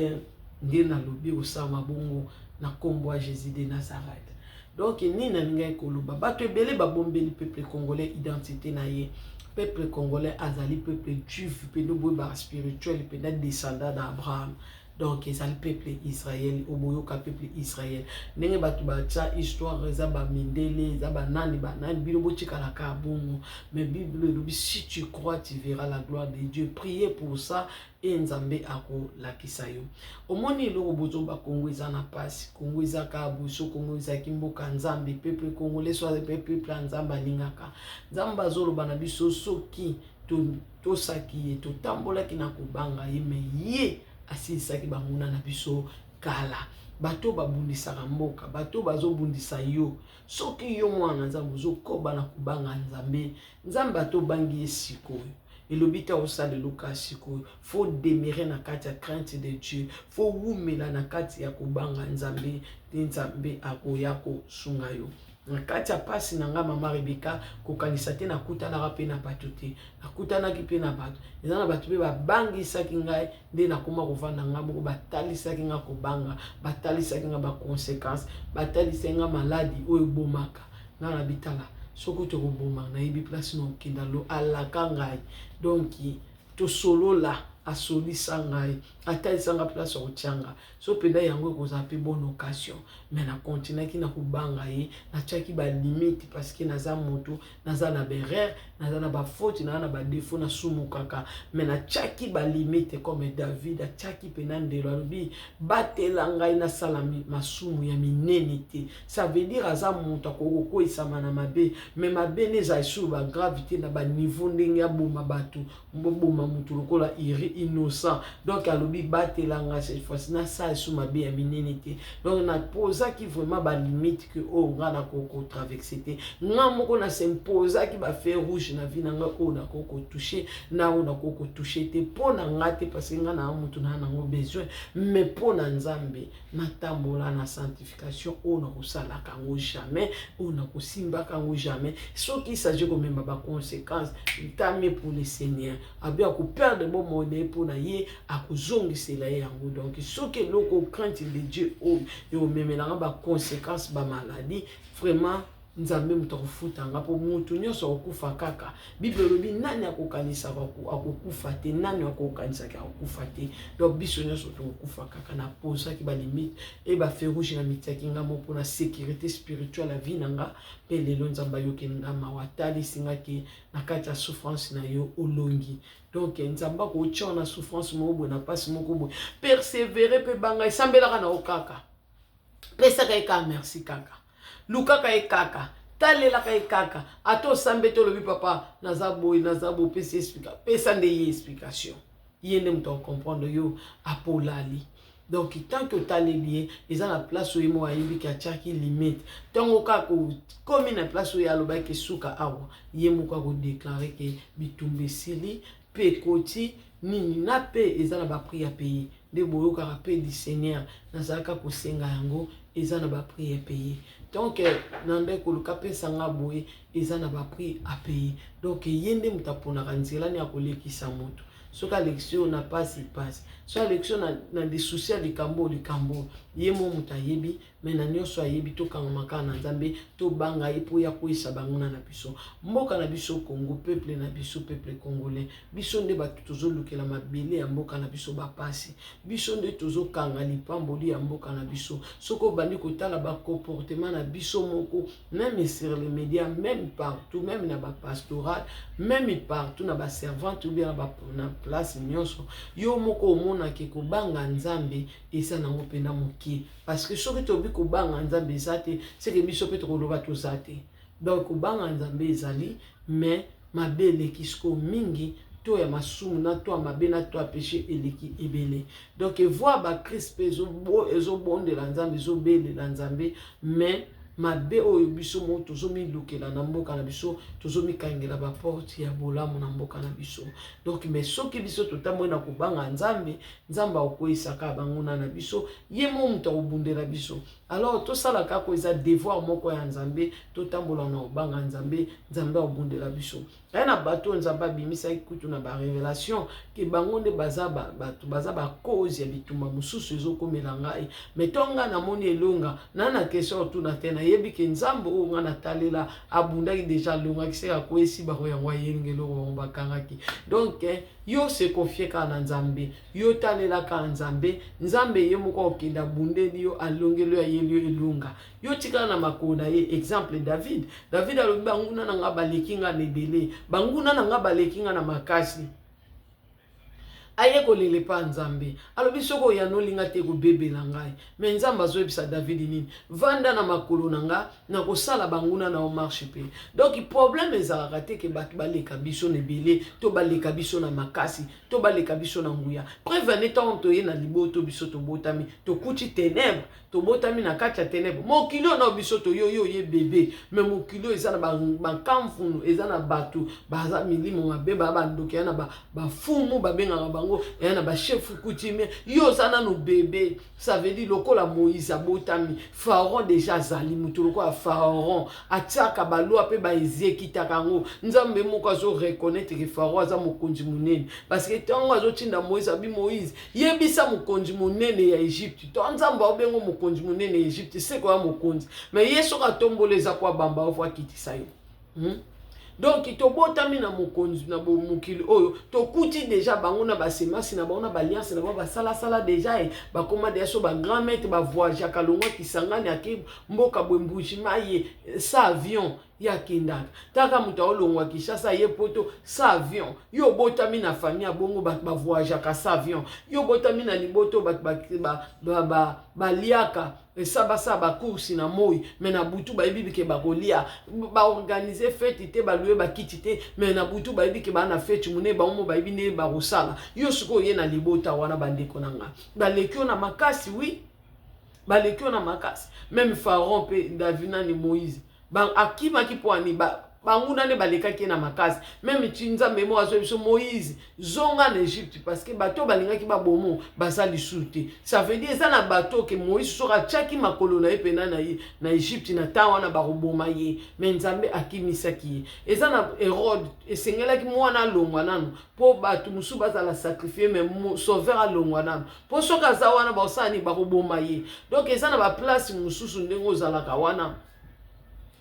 nde nalobi osala mabongo na kombo ya Jésus de Nazareth. Donc ni na ninga koloba bato ebele babombeli peuple congolais identité na ye peuple congolais azali peuple juif pe no boy ba spirituel pe na descendant d'Abraham. Donc ils le peuple Israël oboyoka peuple Israël ndenge bato bacha histoire eza ba mindele eza ba nani bilobo chikala ka bongo mais Bible lobi si tu crois tu verras la gloire de Dieu. Priez pour ça et nzambe ako lakisa yo omoni loko bozo ba Kongo eza na pasi Kongo eza ka buso Kongo eza kimboka nzambe peuple congolais soit le peuple nzamba lingaka nzamba zolo bana biso soki to saki to tambola kina kubanga yeme ye asilisaki banguna na biso kala bato babundisaka mboka bato bazobundisa yo soki yo mwana nzambe ozokoba na kubanga nzambe bato bangi esikoyo elobita osala luka sikoyo faut demeurer na kati ya crainte de Dieu faut wumela na kati ya kubanga nzambe akoya kosunga yo na kati ya pasi na nga mama Rebeka kokanisa te nakutanaka pe na bato te nakutanaki pe na bato eza na bato pe babangisaki ngai nde nakoma kovanda nga moko batalisaki nga kobanga batalisaki nga baconséquence batalisaki nga maladi oyo ebomaka nga na bitala soki tokoboma nayebi place na okenda lo alaka ngai donc tosolola asolisa ngai atalisa nga place ya kotianga so peda yango ekozala mpe bonne occasion mais na continuaki na kobanga ye natiaki balimite parce que naza moto naza na berere naza na bafaute naza na badefo nasumukaka mais natiaki balimite comme David atiaki mpena ndelo alobi batela ngai nasala masumu ya minene te ça veut dire aza moto akokokweyisama na mabe mais mabe ne ezali sur bagravité na baniveau ndenge aboma bato mboboma moto lokola innocent donc alobi batelanga cette fois-ci na ça sous ma bien minenité donc na posa qui vraiment ba limite que oh ngana koko traverser te ngamoko na s'imposa qui ba faire rouge na vie nanga o na koko toucher na o na koko toucher te pona ngate parce que ngana mutu na nango besoin mais pona nzambe na tambola na sanctification o na kosala kango jamais o na kosimba kango jamais ce qui s'agit comme même ba conséquences tamé pour le Seigneur abia ko perdre bon monnaie pour na ye akozongisela ye yango donc soki eloko crainte de Dieu oyo eomemelanga baconséquence bamaladi vraiment nzambe moto akofutanga mpo motu nyonso akokufa kaka bible elobi nani akokanisaka akokufa te nani akokanisaki akokufa te donc biso nyonso tokokufa kaka na posaki balimite e bafe rouge na mitiaki nga mo mpona sécurité spirituelle ya vie na nga mpe lelo nzambe ayokeli nga mawa atalisingaki na kati ya souffrance na yo olongi donc nzambe akotia na souffrance moko boye na mpasi moko boye persévérer mpe banga esambelaka na yo kaka pesaka ye kaka merci kaka lukaka ye kaka talelaka ye kaka ata osambe te olobi papa naza boye pesi explication pesa nde ye explication ye nde moto akomprendre yo apolali donc tant que otaleli ye eza na place oyo mo ayebiki atiaki limite ntango kaka komi na place oyo alobaki suka awa ye moko akodeklare ke bitumba esili mpe ekoti nini na mpe eza na bapri ya paye nde boyokaka mpe du Seigneur nazalaka kosenga yango eza na bapri ya paye donc nande koluka pesa nga boye eza na bapri a paye donc ye nde moto aponaka nzela ni akolekisa moto soki alekisio na pasi so alekisio na des soucis ya likambo ye mo moto ayebi mais na nyonso ayebi tokangamaka na nzambe tobanga ye mpo ya koyisa banguna na biso mboka na biso Congo peuple na biso peuple congolais biso nde bato tozolukela mabele ya mboka na biso bapasi biso nde tozokanga lipamboli ya mboka na biso soki obandi kotala bacomportement na biso moko même sur les médias même partout même na bapastoral même partout na baservante ou bien na place nyonso yo moko omonaki kobanga nzambe eza nango mpena mokie parce que soki tobi kobanga nzambe eza te seke biso mpe tokoloba toza te donc kobanga nzambe ezali mais mabe eleki siko mingi to ya masumu na to ya mabe na to ya péché eleki ebele. Donc voir ba Christ pe ezobondela nzambe ezobelela nzambe, mais mabe oyo biso mo tozomilukela na mboka na biso, tozomikangela baporte ya bolamu na mboka na biso. Donc mais soki biso totamboyi na kobanga nzambe, nzambe akoyisaka banguna na biso, ye mo mutu akobundela biso. Alors tosala kaka eza devoir moko ya nzambe, totambola na kobanga nzambe, nzambe akobundela biso. Aya na bato nzambe abimisaki kutu na ba révélation ke bango nde baza ba cause ya bitumba mosusu ezokomela ngai. Mais tonga na moni elonga na question tuna te na yebi ke nzambe o nga na talela abundaki déjà longa kiseka koesi ba koyangwa yengelo ko bakangaki. Donc yo se confier ka na nzambe, yo talela ka nzambe, nzambe ye moko okenda bundeli yo alongelo ya yelio elonga. Yo tika na makona ye exemple David alobi banguna na nga baleki nga nebele, banguna na nga baleki nga na makasi. Aye kolele pa nzambe alobi soko ya nolinga te kobebela ngai, mais nzambe azoyebisa David nini vanda na makolo na nga na kosala banguna na marche pe. Donc problème ezalaka te ke bato baleka biso nebele to baleka biso na makasi to baleka biso na nguya. Preuve neta toye na liboto biso tobotami tokuti ténèbre, tobotami na kati ya ténèbre, mokilo na biso to yo ye bébé, mais mokilo eza na bakamfunu, eza na bato baza milimo mabe bandoki ya na bafumu babengaka bango ya na ba chef coutumier, yo sana no bébé. Ça veut dire lokola Moïse abotami, Pharaon déjà zali mutu lokola Pharaon atiaka balwa pe ba ezekita kango, nzambe moko azo reconnaître que Pharaon aza mokonzi munene, parce que tango azo tinda Moïse abi Moïse yebisa mokonzi munene ya Egypte, to nzambe obengo mokonzi munene ya Egypte c'est quoi mokonzi, mais yeso ka tomboleza kwa bamba ofwa kitisa yo. Donc tobotami na mokonzi na mokili oyo tokuti déjà bango na basemasi na bango na baliance na bango basala déjà bakoma déjà so ba grand maître ba voyage kalongo kisangani ake mboka bwembujima ye sa avion ya kindaka taka muta olongwa Kishasa ye poto sa avion, yo botami na famille ya bongo ba voyage ka sa avion, yo botami na liboto ba liaka sa ba course na moi, mais na butu ba yebi ke bakolia ba organiser fête te ba louer ba kiti te, mais na butu ba yebi ke ba na fête mune ba mo ba yebi ne ba rosala yo suko ye na libota wana bandeko nanga ba lekio na makasi. Oui ba lekio na makasi, même Pharaon pe David ni Moïse ba akima ki poani banguna ne balekaki na makasi, même nzambe mo azo biso Moïse zonga na Egypte parce que bato balingaki ba bomo basali soute. Ça veut dire ça na bato ke Moïse sora chaki makolo na epena na Egypte na tawa na baroboma ye, mais nzambe akimisaki eza na Hérode esengelaki mwana longwa nanu po bato musu bazala sacrifier, mais sauveur alongwa nanu po soka za wana ba osani baroboma ye. Donc eza na ba place mususu ndengo zalaka wana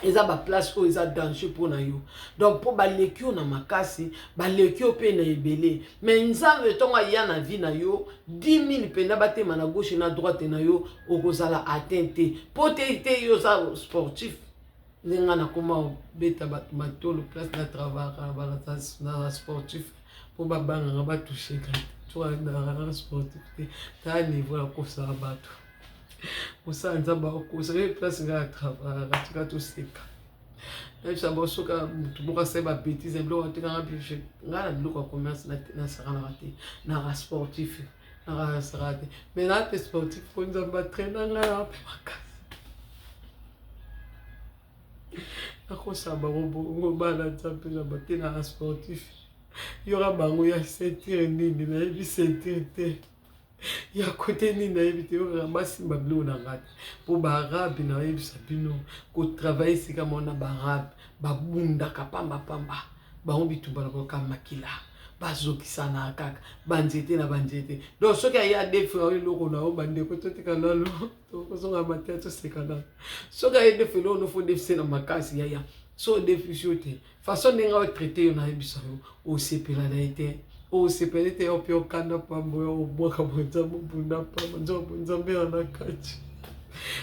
eza ba place o eza danger pour na yo. Donc pour balekio na makasi balekio pe na ebele, mais nzambe tonga ya na vie na yo 10 000 penda batema na gauche na droite na yo okozala atteinte po te yo za sportif nenga na koma beta matolo place na travail na sportif po babanga ba toucher ka toi na sportif ta niveau ya kosa bato musa nzamba okusa place nga travail katika toseka na chamba soka mutu moka seba bêtise blo watika nga biche nga na biloko commerce na sarana raté na sportif na sarate, mais na te sportif ko nzamba traîner nga pe makasi akosa bango bana nzambe na baté na sportif yora bango ya sentir nini na yebi sentir te ya côté ni na yebi te yora masimba blo na ngati po ba arabe na yebi sabino ko travailler sika mona ba arabe babunda kapamba pamba bango bitumba na ko kamakila bazokisa na kaka banzete na banzete. Donc soki ya defi loko na o bande ko totika lalo to ko songa matia to sekana soki ya defi lo no fo defi na makasi ya so defi shote façon ninga o traiter na yebisa o sepela na ite o sepela te o pio kanda pambo o boka bonza bunda pambo nzambe na kati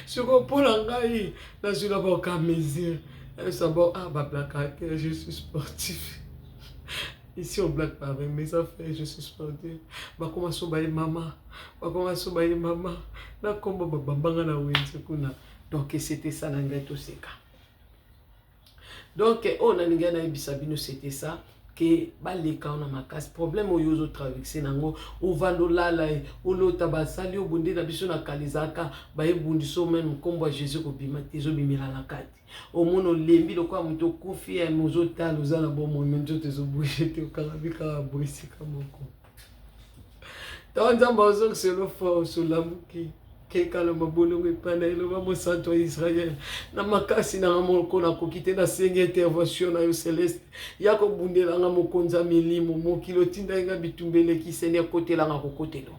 soko pola ngai na jula ba ka mesure ça bon ba blaka que je suis sportif. Ici on blague pas avec mes affaires, je suis sportif. Ba commence ba mama na komba babanga na wenze kuna. Donc c'était ça na ngai to seka. Donc on a ninga na bisabino c'était ça que baleka na makasi problème oyo ozo traverser nango ovando lala olota basali obunde na biso na kalizaka ba ebundiso même kombo Jésus ko bima tezo bimela na kati omono lembi lokwa muto kufi ya mozo talo za na bon moment tezo bouger te okabika boisi kamoko Tanda bazong selo fo sulamuki kekala mabolongo epana eloba mosanto ya Israel na makasi na moko na kokite na sengi intervention na yo celeste yako bundela nga mokonza milimo mokilo tinda nga bitumbele kisene kotela nga kokotelo.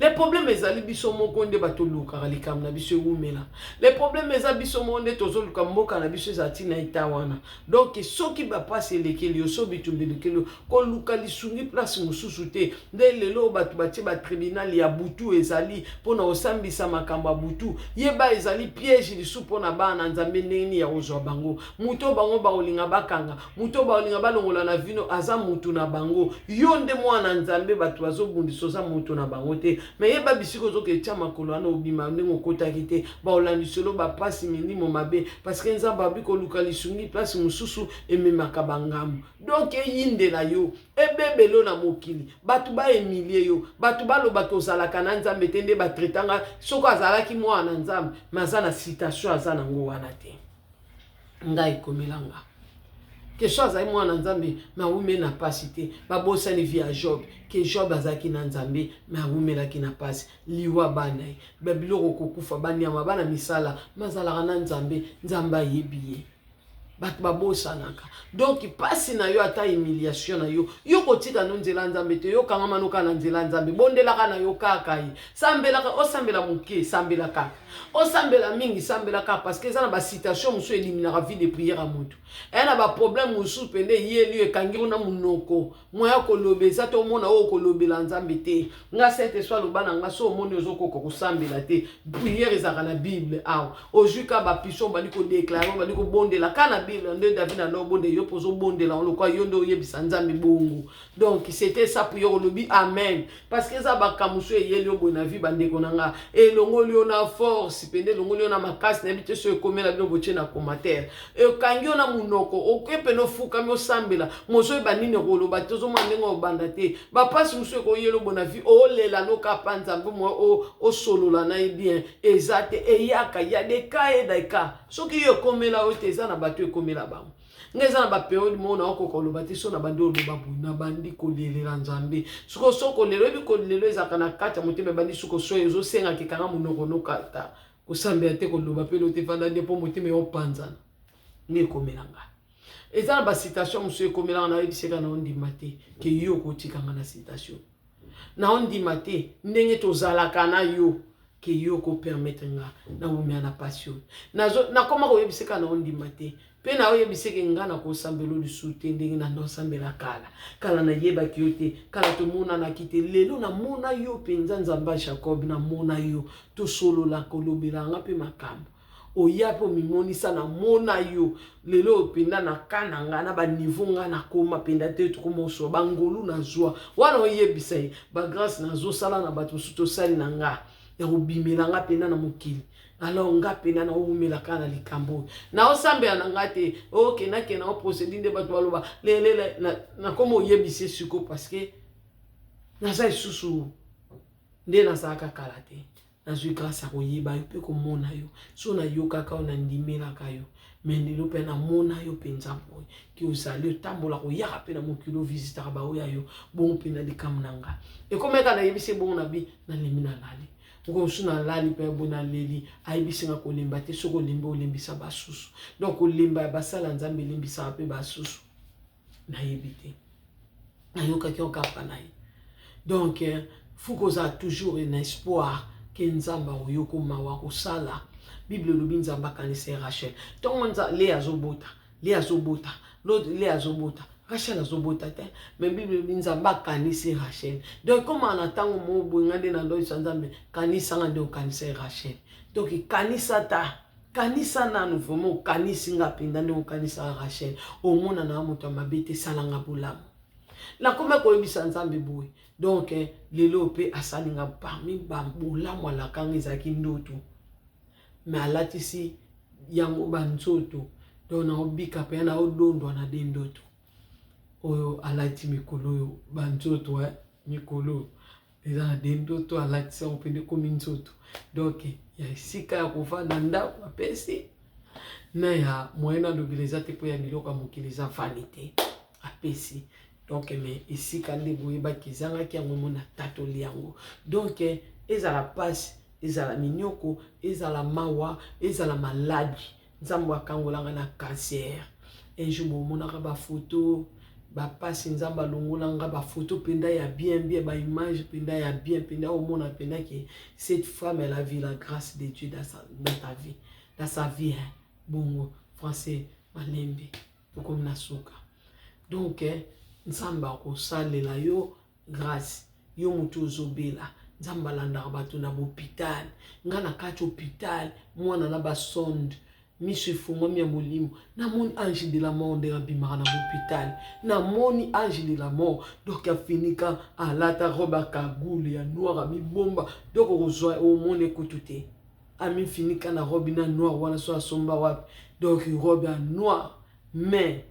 Les problèmes ezali biso moko nde batoluka likam na biso umela. Les problèmes ezali biso monde tozoluka mboka na biso ezati na itawana. Donc soki ba passe lekeli so bitumbele kelo ko luka lisungi place mususu te nde lelo batu batie ba tribunal ya butu ezali pona osambisa makamba butu yeba ezali piège lisu pona bana nzambe neni ya ozwa bango muto bango ba olinga bakanga muto ba olinga balongola na vino aza mutu na bango yonde mwana nzambe batu bazobundisa za mutu na bango te mais yeba bisiko zo ke tia makolo ana obima ndenge okota kite ba olandisolo ba pasi milimo mabe parce que nzamba abiko luka lisungi place mususu ememaka bangamu donc yinde la yo ebebelo na mokili batu ba emilie yo batu baloba tozalaka na nzambe te nde batretanga soko azalaki mwana nzambe maza na citation aza nango wana te ngai komelanga que chose ay mwana nzambe ma wume na pasi te babosani via Job que Job azaki na nzambe ma wumelaki na pasi liwa bana babiloko kokufa banyama bana misala mazalaka na nzambe nzamba yebiye bat babosanaka donc pasi na yo ata humiliation na yo yo kotika no nzela nzambe te yo kanga manuka na nzela nzambe bondelaka na yo kaka yi sambelaka osambela muke sambela kaka osambela mingi sambela kaka parce que ça na ba citation musu eliminaka vie de prière à mutu na ba problème musu pende yeli ekangi na munoko moya kolobeza to mona o kolobela nzambe te nga sete soit lo bana nga so moni ozokoko kusambela te prière ezaka na Bible aw ojuka ba pison bali ko déclarer bali ko bondela kana Bible nde David na no bonde yo pozo bondela on lo kwa yondo yebisa nzambe bongo donc c'était ça pour yo lobi amen parce que ça ba kamusu yeli obo na vie bande konanga et longoli ona force pende longoli ona makasi na bite so ekomela bino boche na commentaire e kangi ona munoko okepe no fuka mi osambela mozo e banine koloba tozo mandenga obanda te ba passe musu ko yelo bona vie o lela no kapanza mbo o solola na bien ezate e yaka ya de ka e daika soki yo komela o teza na bato ekomela bango ngeza na ba periode mona okokoloba te so na bandi oloba buna bandi kolelela nzambe soko lelo ebi kolelo ezaka na kati ya motema bandi suko so ezosenga kikanga munoko no kata kosambela te koloba pe lote fanda nde po motema opanzana nge komelanga eza na ba citation musu ekomela na ebiseka na ondima te ke yo kotikanga na citation na ondima te ndenge tozalaka na yo ke yo ko permettre nga na umia na passion na koma ko yebiseka na ondima te pe na oyebiseke nga na ko sambelo lisu te ndenge na ndo sambela kala na yeba kiote kala to mona na kite lelo na mona yo penza nzamba Jacob na mona yo to solo la kolobela nga pe makambo oyapo mimonisa na mona yo lelo penda na kana nga na ba niveau nga na koma penda te to komoso bangolu na joie wana oyebisa ba grâce na zo sala na bato suto sali na nga ya obimela nga penda na mokili alors nga pena na umela kana likambo na osambela na ngate okay na kena o procédure de bato baloba lele na komo oyebise suko parce que na za susu nde na saka kalate na zui grâce à koyeba yo pe ko mona yo so na yo kaka ona ndimela kayo menelo pe na mona yo penza boy ki osali tambola ko yaka pe na mokilo visiteur ba oya yo bon pe na likamnanga e komeka na yebise bon na bi na limina lali ngo suna lali pe bona leli ayibisinga ko lemba te soko lemba olembisa basusu donc olemba basala nzambe lembisa pe basusu na yebite na yoka ki okapa na ye donc faut qu'on a toujours un espoir que nzamba oyoko mawa kosala Bible lobi nzamba kanisa Rachel tongo nza le azobota l'autre le azobota Rachel azobota te mais Bible lobi nzamba kanisa Rachel donc comme on attend mo bongande na ndo nzambe kanisa ngande kanisa Rachel donc kanisa na nous vraiment kanisa ngapinda ndo kanisa Rachel omona na moto mabete salanga bulamu la koma ko ebisa nzambe boy donc lelo pe asalinga parmi bambola mwala kanga ki ndoto mais alatisi yango banzoto donc na obika pe na odondo na dendoto oyo alati mikolo oyo banzoto mikolo eza na de ndoto alati sango mpende komi nzoto. Donc ya esika ya kovanda ndako apesi na ya moyen alobela eza te mpo ya biloko ya mokili eza vanité apesi. Donc mais esika nde boyebaki ezangaki yango mona tatoli yango. Donc ezala pasi ezala minyoko ezala mawa ezala maladi nzambo akangolanga na cancer. Un jour bomonaka bafoto bapasi nzambe alongolanga bafoto penda ya bien bien baimage penda ya bien penda omona penda que cette femme elle a vu la grâce de Dieu dans ta vie, dans sa vie bongo français malembe comme nasuka. Donc nzambe akosalela yo grâce yo mutu ozobela nzambe alandaka bato na hôpital nga na kati hôpital mwana na basonde miso efungwami ya molimo namoni ange de la mort nde abimaka na hôpital namoni ange de la mort donc afinika alata robe akagule ya noir amibomba donc okozwa omoni ekutu te amifinika na robe na noir wana so asomba wapi donc robe ya noir mais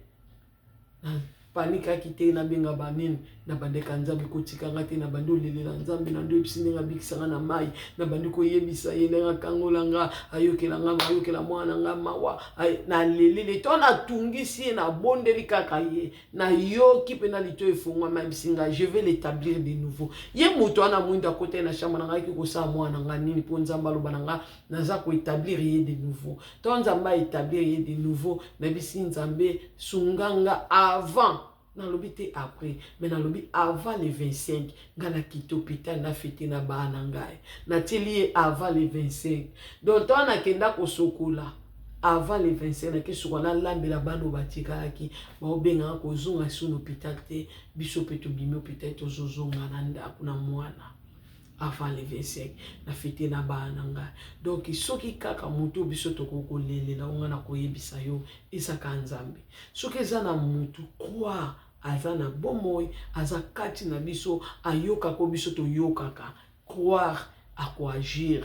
panikaki te nabenga banini na bandeka nzambe kotikanga te na bandi olelela nzambe na ndo yebisi ndenge abikisanga na mai na bandi koyebisa ye ndenge akangolanga ayokela mwana nga mawa na lelele to natungisi ye na bondeli kaka ye na yoki mpe na lito efungwama bisinga je vais l'établir de nouveau ye moto wana mwinda akota na chambre nanga yaki kosala mwana nga nini mpo nzambe aloba na nga naza koétablir ye de nouveau to nzambe aétablir ye de nouveau na bisi nzambe sunganga avant na lobi te après mais na lobi avant le 25 ngana kito hôpital na fêté na bana ngai na teli avant le 25 donc to na kenda ko sokola avant le 25 na ke sokola lambela bano batikalaki ba obenga ko zonga sur l'hôpital te biso pe to bimi hôpital to zozonga na ndako na mwana avant le 25 na fêté na bana ngai. Donc soki kaka mutu biso to kokolelela ngana koyebisa yo isaka nzambe soki eza na mutu croire aza na bomoi aza kati na biso ayoka ko biso to yokaka croire akoagir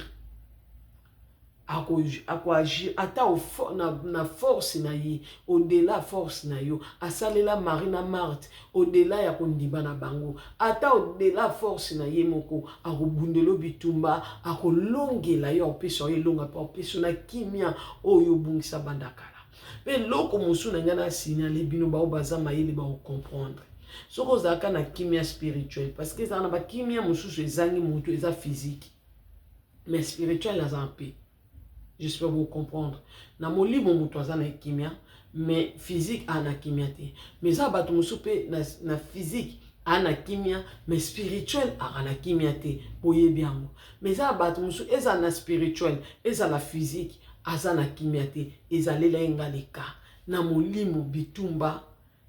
ata na force na ye au-delà force na yo asalela Marie na Marthe au-delà ya kondiba na bango ata au-delà force na ye moko akobundelo bitumba akolongela yo opesa yo longa pa opesa na kimia oyo bungisa bandakala. Mais loko musu na ngana signaler bino ba obaza mayele ba comprendre soko zaka na kimia spirituelle parce que ça na ba kimia musu ezangi mutu eza physique mais spirituel la zampe. J'espère vous comprendre na molimo mutu aza na kimia mais physique ana kimia te mais ça bato musu pe na physique ana kimia mais spirituel ana kimia te boye biango mais ça bato musu eza na spirituel eza la physique azana kimia te ezalela engaleka na molimo bitumba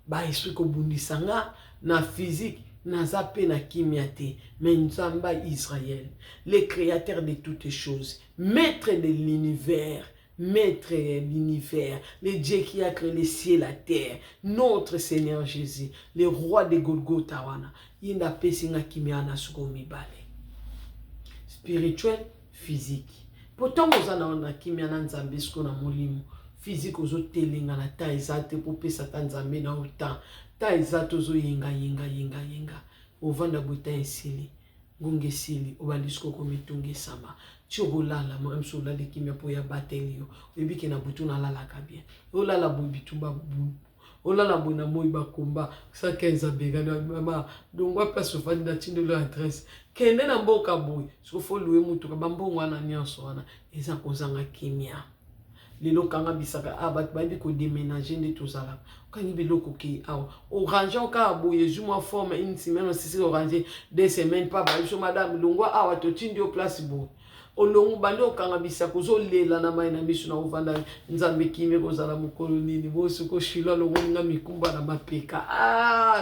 ba esprit ko bundisanga na physique naza pe na kimia te mais nzamba Israël le créateur de toutes choses maître de l'univers le Dieu qui a créé les cieux et la terre notre Seigneur Jésus le roi de Golgotha wana yinda pesinga kimia na suko mibale spirituel physique. Pourtant, vous avez kimia na nzambe sko na molimo physique ozo telinga na ta ezate po pesa ta nzambe na uta ta ezate ozo yenga ovanda buta esili ngunge sili obalisko ko mitunge sama tshogolala mo emso la de kimia po ya batelio ebiki na butu na lala ka bien olala bo bitumba bu olala bo na moyi bakomba sa 15 bega na mama donc wa passe fadi na tindelo adresse kende na mboka boy so fo louer mutu ka bambongo wana nyonso wana eza kozanga kimia lelo kanga bisaka abat babi ko déménager nde tozala kangi biloko ki aw orange ka boye zuma forme une semaine aussi orange 2 semaines pas ba so madame longwa awa to tindi au place bo olongo bando kanga bisaka zo lela na mai na misu na ovanda nzambe kimia kozala mukolo nini boso ko shila longo nga mikumba na mapeka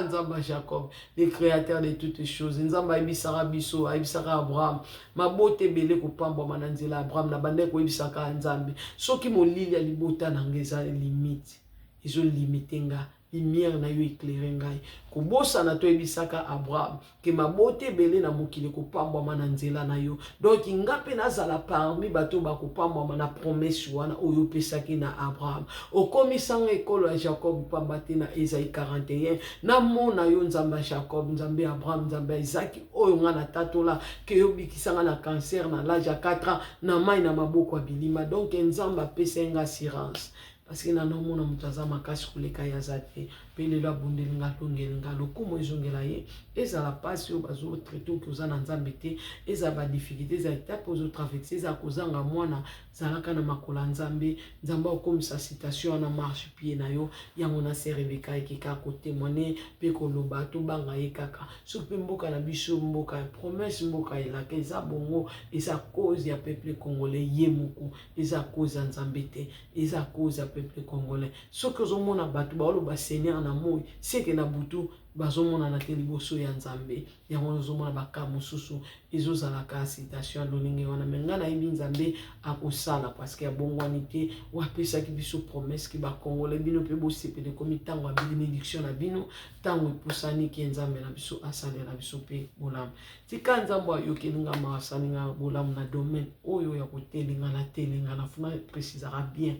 nzamba Jacob le créateur de toutes choses nzamba ibisaka biso ibisaka Abraham mabote bele ko pamba mananzela Abraham na bande ko ibisaka nzambe soki molili ya libota na ngeza limite izo limitenga lumière na yo éclairé ngai kobosa na to ebisaka Abraham ke mabote belé na mokili kopambwama na nzela na yo donc ngape nazala parmi bato bakopambwama na promesse wana oyo pesaki na Abraham okomisanga ekolo ya Jacob pamba te na Esaïe 41 na mona yo nzambe Jacob nzambe Abraham nzambe Isaac oyo nga na tatola ke yo bikisanga na cancer na l'âge ya 4 ans na mai na maboko ya bilima donc nzambe apesa nga assurance parce que na nomona mutaza makasi koleka ya zate pe lelo abundeli nga tongeli nga lokumu ezongela ye ezala pasi oyo bazotraite oki oza na nzambe te ezala badifficulté eza etape ozotraverse ezala kozanga mwana zalaka na makola nzambe nzambe akomisa citation wana marche pied na yo yango na se Rebeka ekeka kotémoigner mpe koloba tobanga ye kaka soki mpe mboka na biso mboka ya promesse mboka elaka eza bongo eza cause ya peuple congolais ye moko eza cause ya nzambe te eza cause ya peuple congolais soki ozomona bato baoloba seigneur na moi seke na butu bazomona na te liboso ya nzambe yango ozomona baka mosusu ezozalaka citation ya lolenge wana me nga nayebi nzambe akosala parceke abongwani te wapesaki biso promesse ki bakongole bino mpe bosepele komi ntango ya bénédiction na bino ntango epusani ke nzambe na biso asalela biso mpe bolamu tika nzambe ayokelinga maasalinga bolamu na domaine oyo ya kotelinga na telinga na funa précisera bien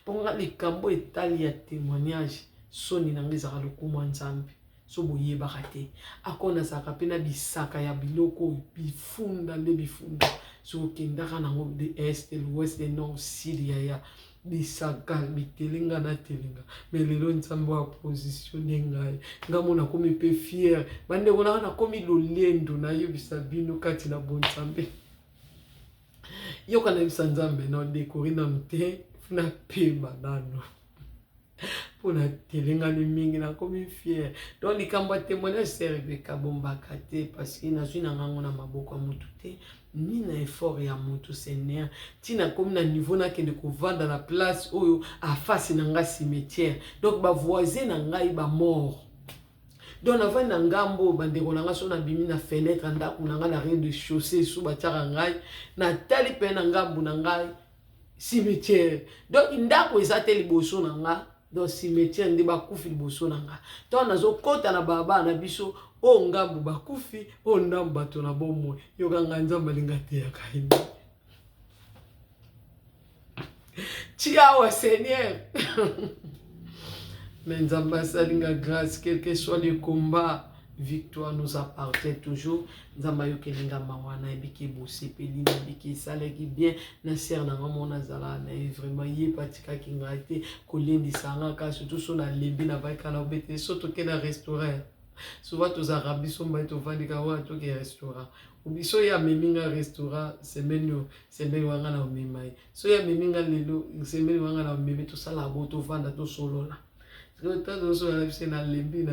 mponga likambo etali ya témoignage soni na nga ezaka lokumu ya nzambe so boyebaka te akona azalaka mpe na bisaka ya biloko bifunda nde bifunda so okendaka nango de este l'ouest de nord sud ya bisaka bitelinga na telinga me lelo nzambe wa positione ngai ngamo nakomi mpe fiere bandeko nanga nakomi lolendo nayebisa bino kati na bonzambe yoka nayebisa nzambe na dekori na mte funa pema nano pona telengani mingi nakomi fier donc likambo ya témoignage se Rebeka bombaka te parce que nazwi na ngango na maboko ya mutu te ni na effort ya mutu Seigneur tina komi na niveau nakende kovanda na place oyo afasi na nga cimetière donc bavoisin na ngai bamort donc navandi na ngambo bandeko na nga so nabimi na fenêtre ndako na nga na rien de chaussée so batiaka ngai natali mpe na ngambu na ngai cimetière donc ndako eza te liboso na nga donc cimetière nde bakufi liboso na nga to nazokota na baba na biso o ngambu bakufi o ndambu bato na bomoi yokanga nzambe alinga te ya kaini tiawa Seigneur mais nzambe asalinga grâce quel que soit le combat victoire nous appartient toujours nzamba yokelinga mawana ebiki bosepeli na biki salaki bien na ser na mona zala na vraiment ye patika kingate kolendisa ngaka surtout so na lebi na bakala obete so to ke na restaurant souvent tous arabes sont ba to vandi ka wa to ke restaurant ubiso ya meminga restaurant semaine wanga na memai so ya meminga lelo semaine wanga na meme to sala bo to vanda to solola na lembi na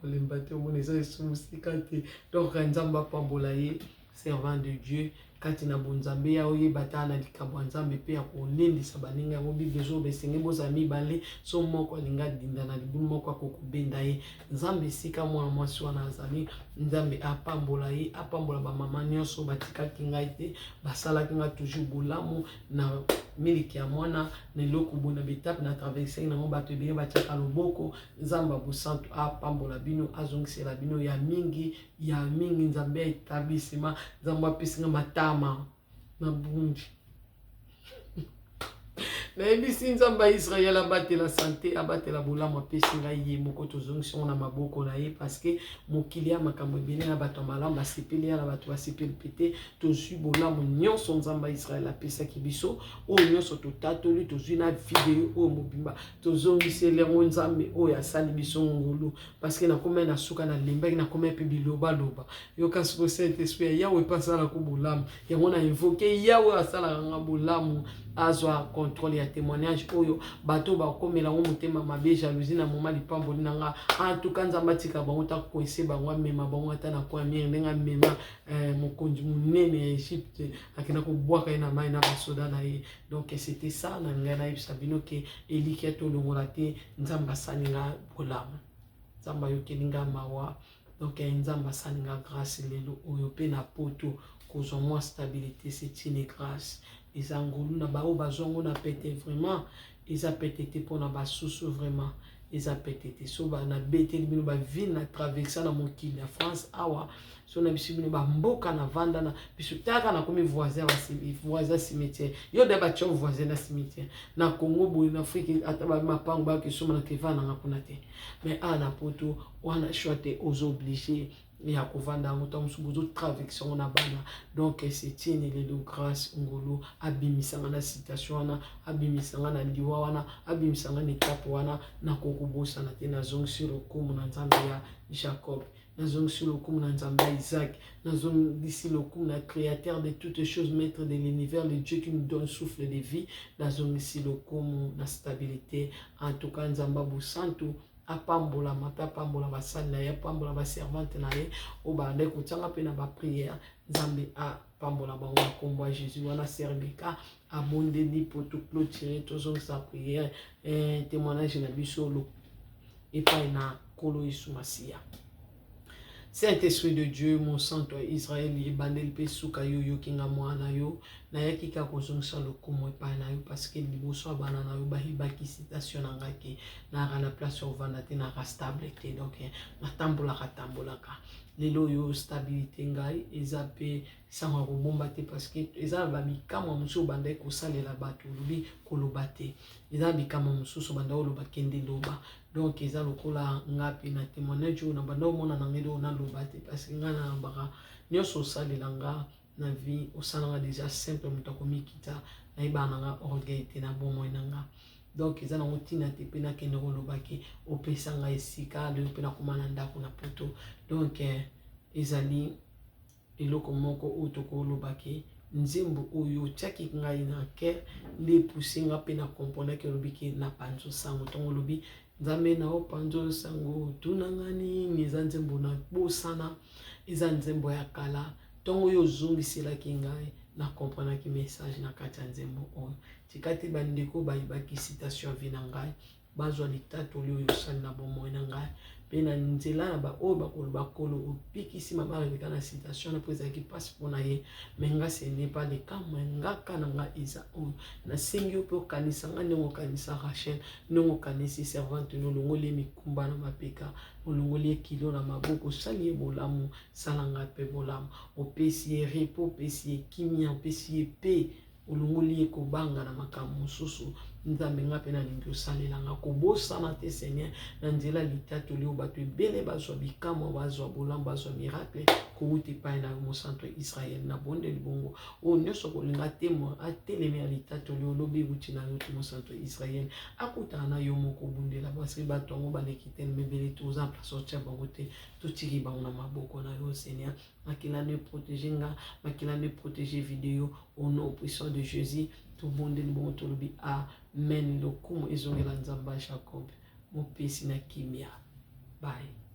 kolemba te omona eza esumusika te donc nzambe apambola ye servant de Dieu kati na bonzambe ya oyeba ta na likambo ya nzambe mpe ya kolendisa baninga yango bible ezoba esenge bozala mibale so moko alinga dinda na libulu moko akokobenda ye nzambe esika mwana mwasi wana azali nzambe apambola ye apambola bamama nyonso batikaki ngai te basalaki nga toujours bolamu na miliki ya mwana na eloko bona betape na traverse nango bato ebele batiaka loboko nzambe abosantu apambola bino azongisela bino ya mingi nzambe établissement nzambe apesinga matama na bungi nayebisi nzambe ya Israel abatela santé abatela bolamu apesi ngai ye moko tozongisi ngo na maboko na ye parce que mokili ya makambo ebele na bato ya malamu basepeli ya na bato basepeli pete tozwi bolamu nyonso nzambe ya Israel apesaki biso oyo nyonso totatoli tozwi na video oyo mobimba tozongiseli yango nzambe oyo asali biso ngolu parce que nakomai na suka na lembaki nakomai mpe bilobaloba yoka siko saint esprit ya yawe epasalaka bolamu yango na invoke yawe asalaka nga bolamu azwa contrôle ya témoignage oyo bato bakomela ngo motema mabe jalousie na moma lipamboli na nga en tout cas nzamba tika bango ta koese bango mema bango ata na kwa mire ndenga mema mokonzi munene ya Egypte akina ko bwaka na mai na basoda na ye donc c'était ça na nga na yebisa bino ke eliki to longola te nzamba saninga bolamu nzamba yokelinga mawa donc nzamba saninga grâce lelo oyo pe na poto kozwa mwa stabilité c'est une grâce ezangolu na bao bazongo na pete vraiment eza pete te pona basusu vraiment eza petete so ba na beteli bino ba ville na traverser na mokili ya France awa so na biso bino ba mboka na vanda na biso taka na komi voisin cimetière yo de ba tcho voisin na cimetière na Congo boye na Afrique ata ba mapango ba ke so na teva na ngapuna te mais ana poto wana choite aux obligés ya kovanda ngota musubuzo traverser na bana donc c'est tiene le de grâce ngolo abimisanga na citation wana abimisanga na liwa wana abimisanga na étape wana na kokobosa na te na zong sur le coup na nzambe ya Jacob na zong sur le coup na nzambe ya Isaac na zong d'ici le coup na créateur de toutes choses maître de l'univers le Dieu qui nous donne souffle de vie na zong ici le coup na stabilité en tout cas nzamba bu santo apambola mata pambola basali na ye pambola baservante na ye o bande kotanga pe na ba prière nzambe a pambola bango na kombo ya Jésus wana serbeka abondeli pour tout clôturer toujours sa prière témoignage na biso lo epai na kolo Yesu Masia. Saint-Esprit de Dieu, mon sang, toi, Israël, Yébandel, Pesuka, yo, Kinga, Moana, yo, Nayakika, Kozongsa, le Kumo, Panayo, parce que Liboso, Banana, yo, Bahibaki, citation, Nangaki, Nara, la place au Vanate, Nara, stabilité, donc, Matambola, Ratambolaka. Lelo yo stabilité ngai ezape sanga kobombate parce que eza ba mikama muso bande ko salela bato lubi kolobate eza bikama muso bande oloba kende loba donc eza lokola ngapi na témoignage na bande omona na ngedo na lobate parce que ngana baka nyoso salela nga na vie osalanga déjà simple mutakomikita na ibana nga orgueil na bomo nanga donc ils ont tina te pena kende kolobaki opesanga esika le pena komana ndako na poto donc ezali eloko moko otoko lobaki nzembo oyo tiaki ngai na ke nde poussinga pena comprendre que lobiki na panzo sango tongo lobi nzambe na o panzo sango tunangani niza nzembo na bosana eza nzembo ya kala tongo yo zungisela ki ngai na comprendre ki message na kati ya nzembo oyo tikati bandeko bayibaki citation vina ngai bazwa litato lio yosali na bomo na ngai pe na nzela na ba oyo bakoloba kolo opikisi mama rebeka na citation na pesa ki passe pona ye menga ce n'est pas le cas ngaka na nga isa oyo na sengi yo pe kanisa nga ndenge kanisa Rachel ndenge kanisi servante no longoli mikumba na mapeka olongoli kilo na maboko sali bolamu salanga pe bolamu opesi repos opesi kimia opesi pe olongoli ekobanga na makambo mosusu nzambe nga pe na lingi osalelanga kobosana te Seigneur na nzela litato lio bato ebele bazwa bikamwa bazwa bolamu bazwa miracle kowuta epai na yo mosantu ya Israel na bonde libongo oyo nyonso kolinga temo atelemi ya litato lio olobi ewuti na yo te mosantu ya Israel akutana na yo moko obundela parce bato yango baleki te mebele toza place otia bango te totiki bango na maboko na yo Seigneur makila ne protéger nga makila ne protéger vidéo au nom puissant de Jésus tout monde libongo tolobi amen lokumu ezongela nzamba Jacob mopesi na kimia bye.